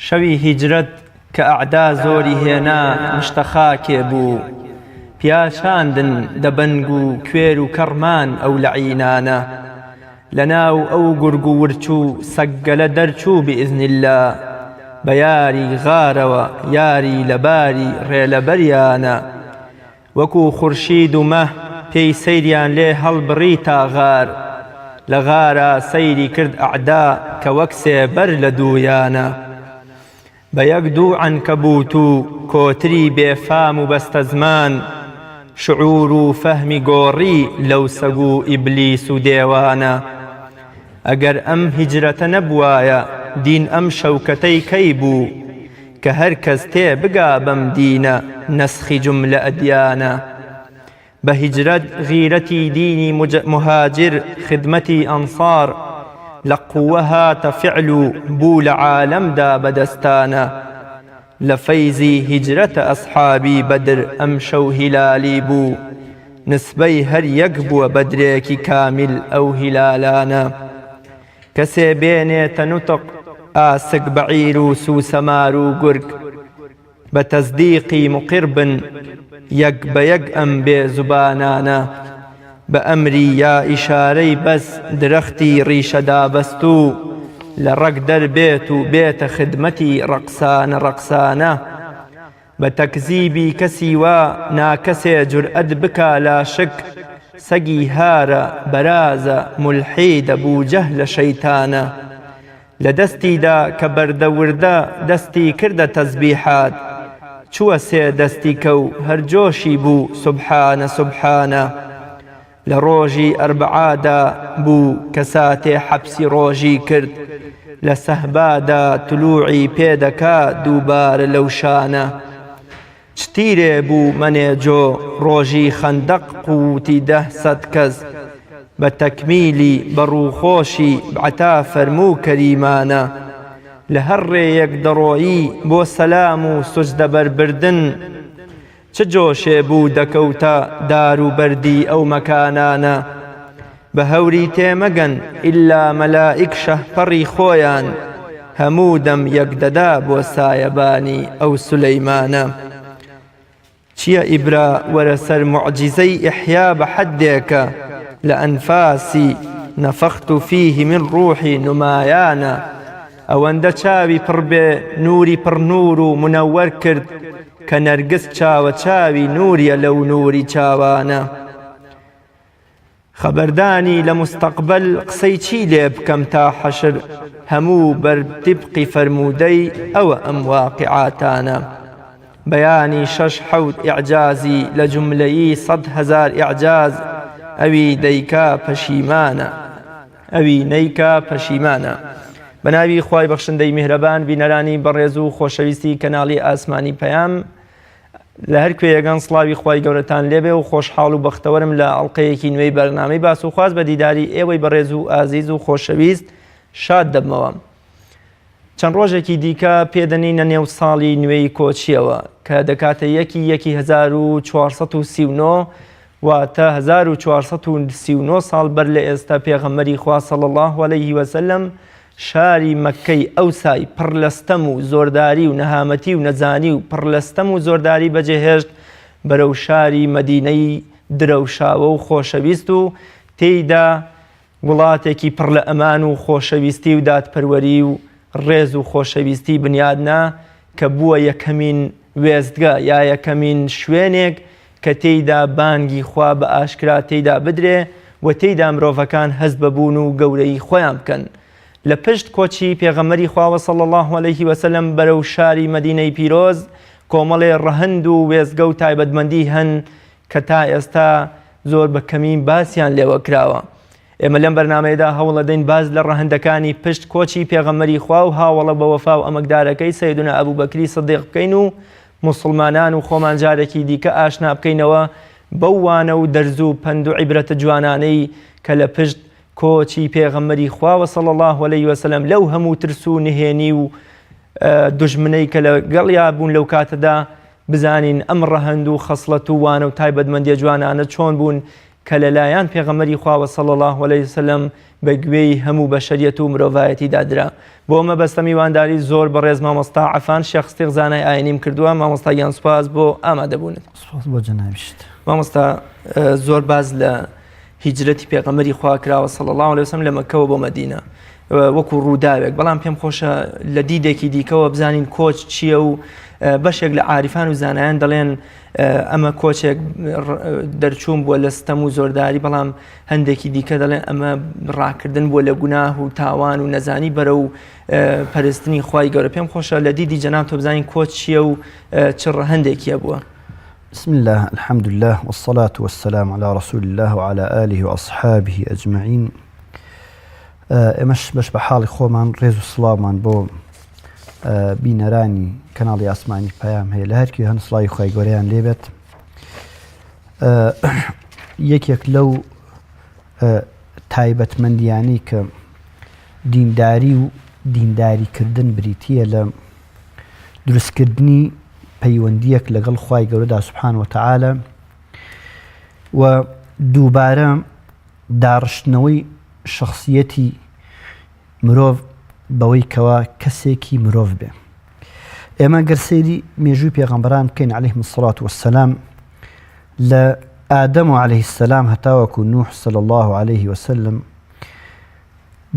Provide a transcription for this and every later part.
شەوی هیجرەت کە ئەعدا زۆری هێنا مشتەخاکێ بوو پیاشاندن دەبەنگ و کوێر و کەڕمان ئەو لەعینانە لەناو ئەو گورگ و ورچ و سەگگەلە دەرچوو بئیزن الله بە یاری غارەوە یاری لەباری ڕێلەبەریانە وەکو خوڕشید و مەه پێی سەیریان لێ هەڵبڕی تا غار لە غارە سەیری کرد ئەعدا کە وەک سێبەر لە دوویانە بە یەک دوو عنکەبوت و کۆتری بێفام و بەستە زمان شعور و فەهمی گۆڕی لەو سەگ و ئیبلیس و دێوانە ئەگەر ئەم هیجرەتە نەبوایە دین ئەم شەوکەتەی کەی بوو کە هەر کەس تێ بگا بەم دینە نەسخی جوملە ئەدیانە بە هیجرەت غیرەتی دینی مهاجر خدمەتی ئەنسار لە قووە هاتە فعل و بوو لە عالەمدا بەدەستانە لە فەیزی هیجرەتە ئەسحابی بەدر ئەم شەو هیلالی بوو نسبەی هەر یەک بووە بەدرێکی کامیل ئەو هیلالانە کەسێ بێنێتە نوتق ئاسک بەعیر و سوسەمار و گورگ بە تەزدیقی مقر بن یەک بە یەک ئەم بێ زوبانانە بە ئەمری یا ئیشارەی بەس درەختی ڕیشەدا بەست و لە ڕەگ دەربێت و بێتە خدمەتی ڕەقسانە ڕەقسانە بە تەکزیبی کەسی وا ناکەسێ جورئەت بکا لاشک سەگی هارە بەرازە مولحیدە بوو جەهلە شەیتانە لە دەستیدا کە بەردەوردە دەستی کردە تەزبیحات چووە سێ دەستی کە و هەرجۆشی بوو سوبحانە سوبحانە لە ڕۆژی ئەربعادا بوو کە ساتێ حەبسی ڕۆژی کرد لە سەحبادا تلوعی پێدەکا دووبارە لەو شانە چتیرێ بوو مەنێجۆ ڕۆژی خەندەق قووتی 100 کەس بە تەکمیلی بەڕووخۆشی عەتا فەرموو کەریمانە لە هەر ڕێیەک دەڕۆیی بۆ سەلام و سوجدە بەربردن چ جۆشێ بوو دەکەوتە دار و بەردی ئەو مەکانانە بە هەوری تێمەگەن ئیلا مەلائیک شەهپەڕی خۆیان هەموو دەم یەکدەدا بۆ سایەبانی ئەو سولەیمانە چییە ئیبرا وەرە سەر موعجیزەی ئیحیا بە حەدێکە لە ئەنفاسی نەفەخت فیه من ڕوحی نمایانە ئەوەندە چاوی پڕ بێ نوری پڕ نور و منەوەر کرد کە نەرگس چاوە چاوی نوریە لەو نوری چاوانە خەبەردانی لە مستەقبەل قسەی چی لێ بکەم تا حەشر هەموو بەرتیبقی فەرموودەی ئەوە ئەم واقعاتانە بەیانی 6-7 ئیعجازی لە جوملەیی 100,000 ئیعجاز ئەوی دەیکا پەشیمانە ئەوی نەیکا پەشیمانە بە ناوی خوای بەخشندەی میهرەبان بینەرانی بەڕێز و خۆشەویستی کەناڵی ئاسمانی پەیام لە هەر کوێیەگەن سڵاوی خوای گەورەتان لێبێ و خۆشحاڵ و بەختەوەرم لە ئەڵقەیەکی نوێی بەرنامەی باس و خواست بە دیداری ئێوەی بەڕێز و ئازیز و خۆشەویست شاد دەبمەوە چەند ڕۆژێکی دیکە پێدەنینە نێو ساڵی نوێی کۆچیەوە کە دەکاتە 1439 واتە 1439 ساڵ بەر لە ئێستا پێغەمبەری خوا صلی الله علیه وسلم شاری مەککەی ئەوسای پڕلەستەم و زۆرداری و نەهامەتی و نەزانی و پڕلەستەم و زۆرداری بەجێهێشت بەرەو شاری مەدینەی درەوشاوە و خۆشەویست و تێیدا وڵاتێکی پڕ لە ئەمان و خۆشەویستی و دادپەروەری و ڕێز و خۆشەویستی بنیادنا کە بووە یەکەمین وێستگە یا یەکەمین شوێنێک کە تێیدا بانگی خوا بە ئاشکرا تێیدا بدرێ و تێیدا مرۆڤەکان هەست ببوون و گەورەی خۆیان بکەن لە پشت کۆچی پێغەمبەری خواوە صلی الله علیه وسلم بەرەو شاری مەدینەی پیرۆز کۆمەڵێ ڕەهەند و وێستگە و تایبەتمەندی هەن کە تا ئێستا زۆر بە کەمین باسییان لێوە کراوە ئێمە لەم بەرنامەیەدا هەوڵ دەدەین باز لە ڕەهەندەکانی پشت کۆچی پێغەمبەری خوا و هاوڵە بە وەفا و ئەمەکدارەکەی سەیدنا ئەبوبەکری سیدیق بکەین و موسڵمانان و خۆمان جارێکی دیکە ئاشنا بکەینەوە بەو وانە و دەرز و پەند و عیبرەتە جوانانەی کە لە پشت کۆچی پێغەمبەری خواوە صلی الله علیه وسلم لەو هەموو ترس و نهێنی و دوژمنەی کە لەگەڵیا بوون لەو کاتەدا بزانین ئەم ڕەهەند و خەسڵەت و وانە و تایبەتمەندیە جوانانە چۆن بوون کە لەلایەن پێغەمبەری خوا صلی الله علیه وسلم بە گوێی هەموو بەشەریەت و مرۆڤایەتی دادرا. بۆ مەبەستە میوانداری زۆر بەڕێز مامۆستا عەفان شێخ ستیغ زانای ئاینیم کردووە. مامۆستا گیان سوپاس بۆ ئامادەبوونت. سوپاس بۆ جەنابیشت. مامۆستا زۆر باز لە هیجرەتی پێغەمبەری خوا کراوە صلی الله علیه وسلم لە مەکەوە بۆ مەدینە وەکو ڕووداوێک، بەڵام پێم خۆشە لە دیدێکی دیکەوە بزانین کۆچ چییە و بەشێک لە عاریفان و زانایان دەڵێن ئەمە کۆچێک دەرچوون بووە لە ستەم و زۆرداری، بەڵام هەندێکی دیکە دەڵێن ئەمە ڕاکردن بووە لە گوناه و تاوان و نەزانی بەرە و پەرستنی خوای گەورە. پێم خۆشە لە دیدی جەناب تۆ بزانین کۆچ چییە و چ هەندێکیە بووە. بسم الله الحمد لله والصلاة والسلام على رسول الله وعلى آله وأصحابه أجمعين. ئێمەش بەش بە حاڵی خۆمان ڕێز و سڵاومان بۆ بینەرانی کەناڵی ئاسمانی پەیام هەیە لە هەرکی هەن سڵاوی خوای گەورەیان لێبێت. یەکێک لەو تایبەتمەندیانەی کە دینداری و دینداریکردن بریتیە لە دروستکردنی پەیوەندیەک لەگەڵ خوای گەورەدا سوبحانه وتعالە و دووبارە داڕشتنەوەی شخصیەتی مرۆڤ بەوەی کەوا کەسێکی مرۆڤ بێ. ئێمە گەرسەیری مێژووی پێغەمبەران بکەین عەلەیهیم السەڵات وەسسەلام لە ئادەم و عەلەیهی السەلام هەتاوەکو نوح صلی الله عليه وسلم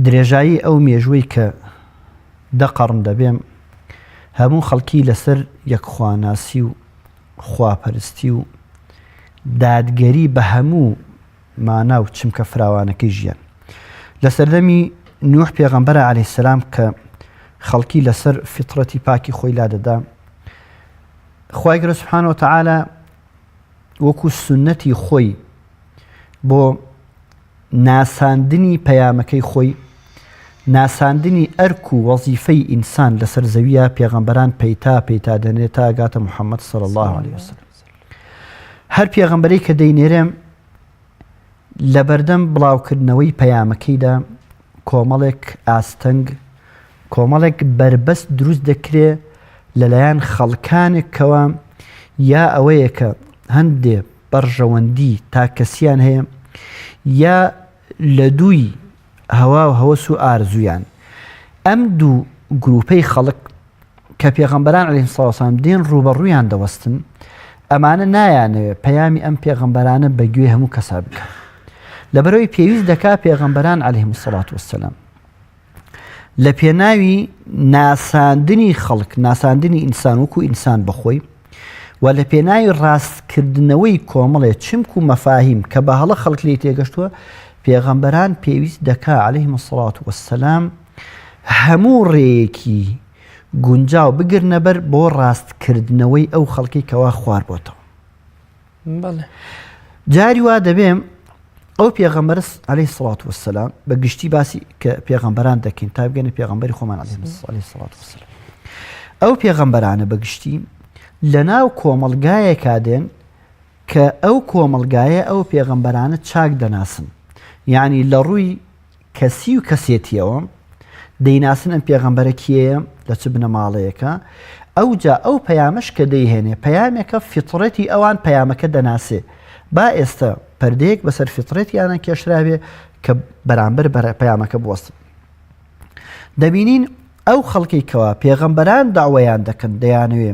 درێژایی ئەو مێژووی کە 10 قەڕن دەبێم هەموو خەڵکی لەسەر یەکخواناسی و خواپەرستی و دادگەری بە هەموو مانا و چمکە فراوانەکەی ژیان لە سەردەمی نوح پێغەمبەرە عەلەیهی السەلام کە خەڵکی لەسەر فیترەتی پاکی خۆی لادەدا. خوای گەورە سوبحانه وتعالە وەکو سونەتی خۆی بۆ ناساندنی پەیامەکەی خۆی، ناساندنی ئەرک و وەزیفەی ئینسان لەسەر زەویە پێغەمبەران پەیتا دەنێت تا گاتە محەممەد صلی الله عليه وسلم. هەر پێغەمبەرەی کە دەینێرێم لە بەردەم بڵاوکردنەوەی پەیامەکەیدا کۆمەڵێک ئاستەنگ، کۆمەڵێک بربەست دروست دەکرێ لەلایەن خەڵکانێکەوە یا ئەوەیە کە هەندێ بەڕژەوەندی تا کەسیان هەیە یا لە دووی هەوا و هەوەس و ئارزویان. ئەم دوو گروپەی خەڵک کە پێغەمبەران عەلەیهیم السەڵات وەسەلام دێن ڕوبەڕوویان دەوەستن، ئەمانە نایانەوێت پەیامی ئەم پێغەمبەرانە بەگوێ هەموو کەسا بکەن. لەبەرەوەی پێویست دەکا پێغەمبەران عەلەیهیم السەڵات وەسەلام لە پێناوی ناساندنی خەڵک، ناساندنی ئینسان وەکو ئینسان بەخۆی و لە پێناوی ڕاستکردنەوەی کۆمەڵێ چمک و مەفاهیم کە بە هەڵە خەڵک لێی تێگەشتووە، پێغەمبەران پێویست دەکا عەلەیهیم السەڵات وەسەلام هەموو ڕێیەکی گونجاو بگرنە بەر بۆ ڕاستکردنەوەی ئەو خەڵکی کەوا خوار بۆتەوە. جاری وا دەبێم ئەو پێغەمبەر عەلەیهی السەڵات وەسەلام بە گشتی باسی کە پێغەمبەران دەکەین تا بگەنە پێغەمبەری خۆمان عەلەیهی السەڵات وەسەلام. ئەو پێغەمبەرانە بە گشتی لە ناو کۆمەڵگایەکا دێن کە ئەو کۆمەڵگایە ئەو پێغەمبەرانە چاک دەناسن، یعنی لە ڕووی کەسی و کەسێتیەوە دەیناسن ئەم پێغەمبەرە کێیە لە چ بنەماڵەیەکە. ئەوجا ئەو پەیامەش کە دەیهێنێ پەیامێکە فیترەتی ئەوان پەیامەکە دەناسێ. با ئێستا پەردەیەک بەسەر فیترەتیانە کێشرابێ کە بەرامبەر پەیامەکە بوەستن. دەبینین ئەو خەڵکی کەوا پێغەمبەران داوایان دەکەن دەیانوێ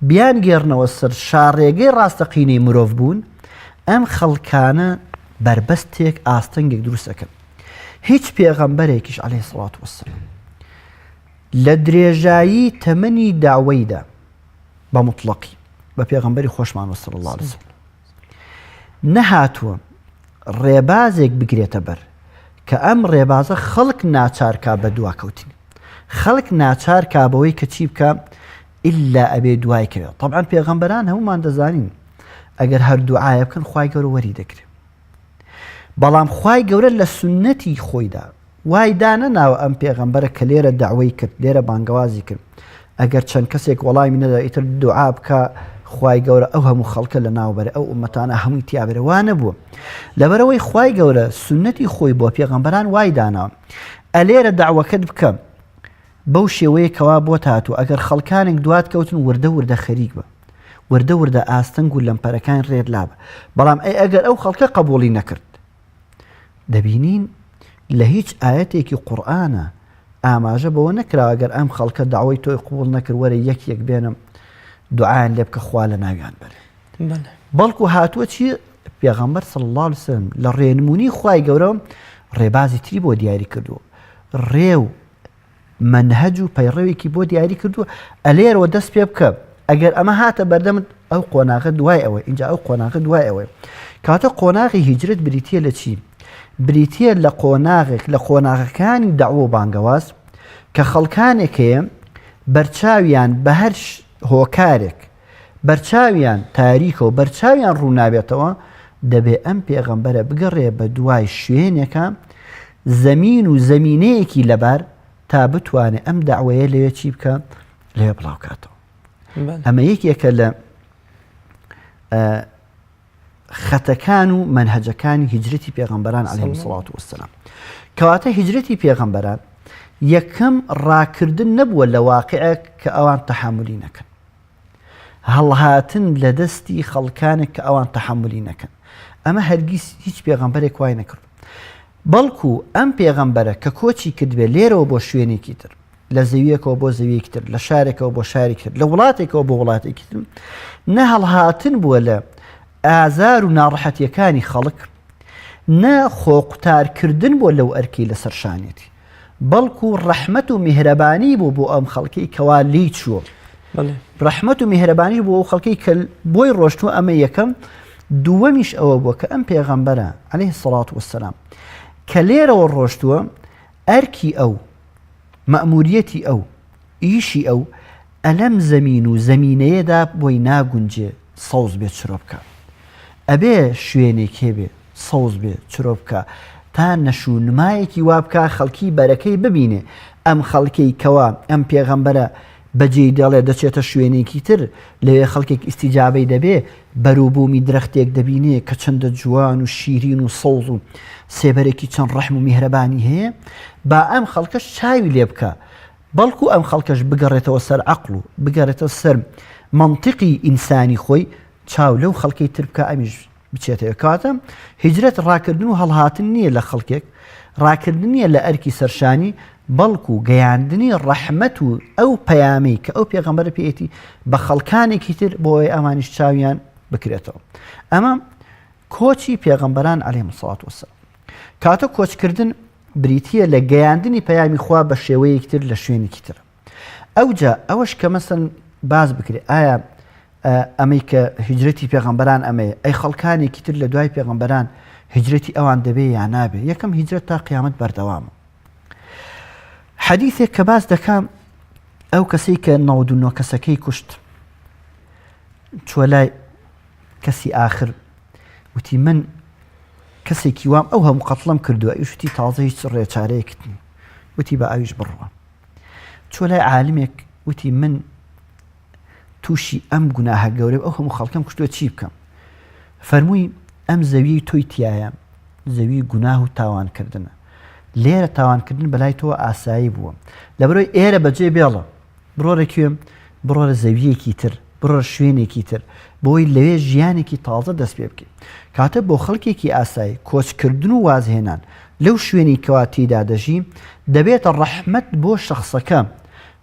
بیان گێڕنەوە سەر شاڕێگەی ڕاستەقینەی مرۆڤ بوون، ئەم خەڵکانە بربەستێک ئاستەنگێک دروست دەکەن. هیچ پێغەمبەرێکیش عەلەیهی السەڵات وەسەلام لە درێژایی تەمەنی داوەیدا بە موتڵەقی بە پێغەمبەری خۆشمان صلی الله علیه وسلم نەهاتووە ڕێبازێک بگرێتە بەر کە ئەم ڕێبازە خەڵک ناچار کا بە دواکەوتن، خەڵک ناچار کا بەوەی کە چی بکە ئیلا ئەبێ دوای کەوێت. طبعاً پێغەمبەران هەمومان دەزانین ئەگەر هەر دوعایە بکەن خوای گەورە وەری دەگرێت، بەڵام خوای گەورە لە سونەتی خۆیدا وای دانەناوە ئەم پێغەمبەرە کە لێرە داوای کرد، لێرە بانگەوازی کرد، ئەگەر چەند کەسێک وەڵامی نەدا ئیتر دوعا بکە خوای گەورە ئەو هەموو خەڵکە لە ناوبەرە ئەو ئومەتانە هەمووی تیابێرە وا نەبووە. لەبەرەوەی خوای گەورە سونەتی خۆی بۆ پێغەمبەران وای داناوە ئەلێرە داوەکەت بکە بەو شێوەیە کەوا بۆ هاتووە ئەگەر خەڵکانێک دوات کەوتن وردە خەریک بە، وردە وردە ئاستەنگ و لەمپەرەکان ڕێت لابە بەڵام ئەگەر ئەو خەڵکە قبوڵی نەکرد دەبینین لە هیچ ئاەتێکی قورئانە ئاماژە بەوە نەکراوە ئەگەر ئەم خەڵکە داوای تۆی قبول نەکرد وەرە یەک بێنم دوعایان لێ بکە خوا لە ناویان بەرێ بەڵکو هاتووە چی پێغەمبەر صلی الله عليه وسلم لە ڕێنمونی خوای گەورە ڕێبازی تری بۆ دیاری کردووە ڕێو منهج و پەیڕەوێکی بۆ دیاری کردووە ئەلێرەوە دەست پێ بکە ئەگەر ئەمە هاتە بەردەمت ئەو قۆناغە دوای ئەوە اینجا ئەو قۆناغە دوای ئەوەی کاتە قۆناغی هیجرت بریتیە لە چی بریتیە لە قۆناغێک لە قۆناغەکانی دەعوە بانگەواز کە خەڵکانێک هەیە بەرچاویان بە هەر هۆکارێک بەرچاویان تاریکە و بەرچاویان ڕوونابێتەوە دەبێ ئەم پێغەمبەرە بگەڕێ بە دوای شوێنێکە زەمین و زەمینەیەکی لەبەر تا بتوانێت ئەم داوایە لەوێ چی بکە لەوێ بڵاوکاتەوە ئەمە یەکێکە لە خەتەکان و منهەجەکانی هیجرەتی پێغەمبەران عەلەیهیمۇ الصەلاة وەسسەلام کەواتە هیجرەتی پێغەمبەران یەکەم ڕاکردن نەبووە لە واقعەک کە ئەوان تەحەمولی نەکەن هەڵهاتن لە دەستی خەڵکانێک کە ئەوان تەحەمولی نەکەن ئەمە هەرگیز هیچ پێغەمبەرێک وای نەکرد بەڵکو ئەم پێغەمبەرە کە کۆچی کردبێ لێرەوە بۆ شوێنێکی تر لە زەویەکەوە بۆ زەویەکی تر لە شارێکەوە بۆ شارێکی تر لە وڵاتێکەوە بۆ وڵاتێکی تر نە هەڵهاتن بووە لە ئازار و ناڕەحەتیەکانی خەڵک نە خۆقوتارکردن بۆ لەو ئەرکەی لەسەر شانێتی بەڵکو ڕەحمەت و میهرەبانی بوو بۆ ئەم خەڵکەی کەوا لی چووە ڕەحمەت و میهرەبانی بۆ ئەو خەڵکەی کە بۆی ڕۆشتووە ئەمە یەکەم دووەمیش ئەوە بووە کە ئەم پێغەمبەرە عەلەیهی الصەلاة وەسسەلام کە لێرەوە ڕۆشتووە ئەرکی ئەو مەئموریەتی ئەو ئیشی ئەو ئەلەم زەمین و زەمینەیەدا بۆی ناگونجێ سەوز بێت چرۆ بکە ئەبێ شوێنێک هێبێ سەوز بێ چرۆ بکە تا نەشونمایەکی وا بکە خەڵکی بەرەکەی ببینێ ئەم خەڵکەی کەوا ئەم پێغەمبەرە بەجێی دەڵێ دەچێتە شوێنێکی تر لەوێ خەڵکێک ئیستیجابەی دەبێ بەرووبوومی درەختێک دەبینێ کە چەندە جوان و شیرین و سەوز و سێبەرێکی چەند ڕەحم و میهرەبانی هەیە با ئەم خەڵکەش چاوی لێ بکە بەڵکو ئەم خەڵکەش بگەڕێتەوە سەر عەقڵ و بگەڕێتەوە سەر منطقی ئینسانی خۆی چاو لەو خەڵکەی تر بکە ئەمیش بچێتەوە کاتە هیجرەت ڕاکردن و هەڵهاتن نییە لە خەڵکێک ڕاکردن نییە لە ئەرکی سەرشانی بەڵکو گەیاندنی ڕەحمەت و ئەو پەیامەی کە ئەو پێغەمبەرە پێیەتی بە خەڵکانێکی تر بۆ ئەوەی ئەمانیش چاویان بکرێتەوە ئەمە کۆچی پێغەمبەران عەلەیهیمۇ الصەلاة وەسسەلام کاتە کۆچکردن بریتیە لە گەیاندنی پەیامی خوا بە شێوەیەکی تر لە شوێنێکی تر ئەوجا ئەوەش کە مەسەن باز بکرێ ئایا ئەمەی کە هیجرەتی پێغەمبەران ئەمەیە ئەی خەڵکانێکی تر لە دوای پێغەمبەران هیجرەتی ئەوان دەبێ یا نابێ یەکەم هیجرەت تا قیامەت بەردەوامە حەدیثێک کە باز دەکەم ئەو کەسەی کە 99 کەسەکەی کوشت چوە لای کەسی ئاخر وتی من کەسێکی وام ئەو هەموو قەتڵم کردووە ئیشتی تازە هیچ ڕێچارەیەکتنی وتی بە ئاویش بڕوە چوە لای عالمێک وتی من تووشی ئەم گوناهە گەورەی ئەو هەموو خەڵکەم کوشتووە چی بکەم فەرمووی ئەم زەویی تۆی تایە زەوی گوناه و تاوانکردنە لێرە تاوانکردن بەلای تۆ ئاسایی بووە لەبەرەوەی ئێرە بەجێ بێڵە بڕۆرە کوێم بڕۆرە زەویەکی تر بڕۆرە شوێنێکی تر بۆی لەوێ ژیانێکی تازە دەست پێ بکەیت کاتە بۆ خەڵکێکی ئاسایی کۆچکردن و وازهێنان لەو شوێنی کەوا تێدا دەژی دەبێتە ڕەحمەت بۆ شەخسەکە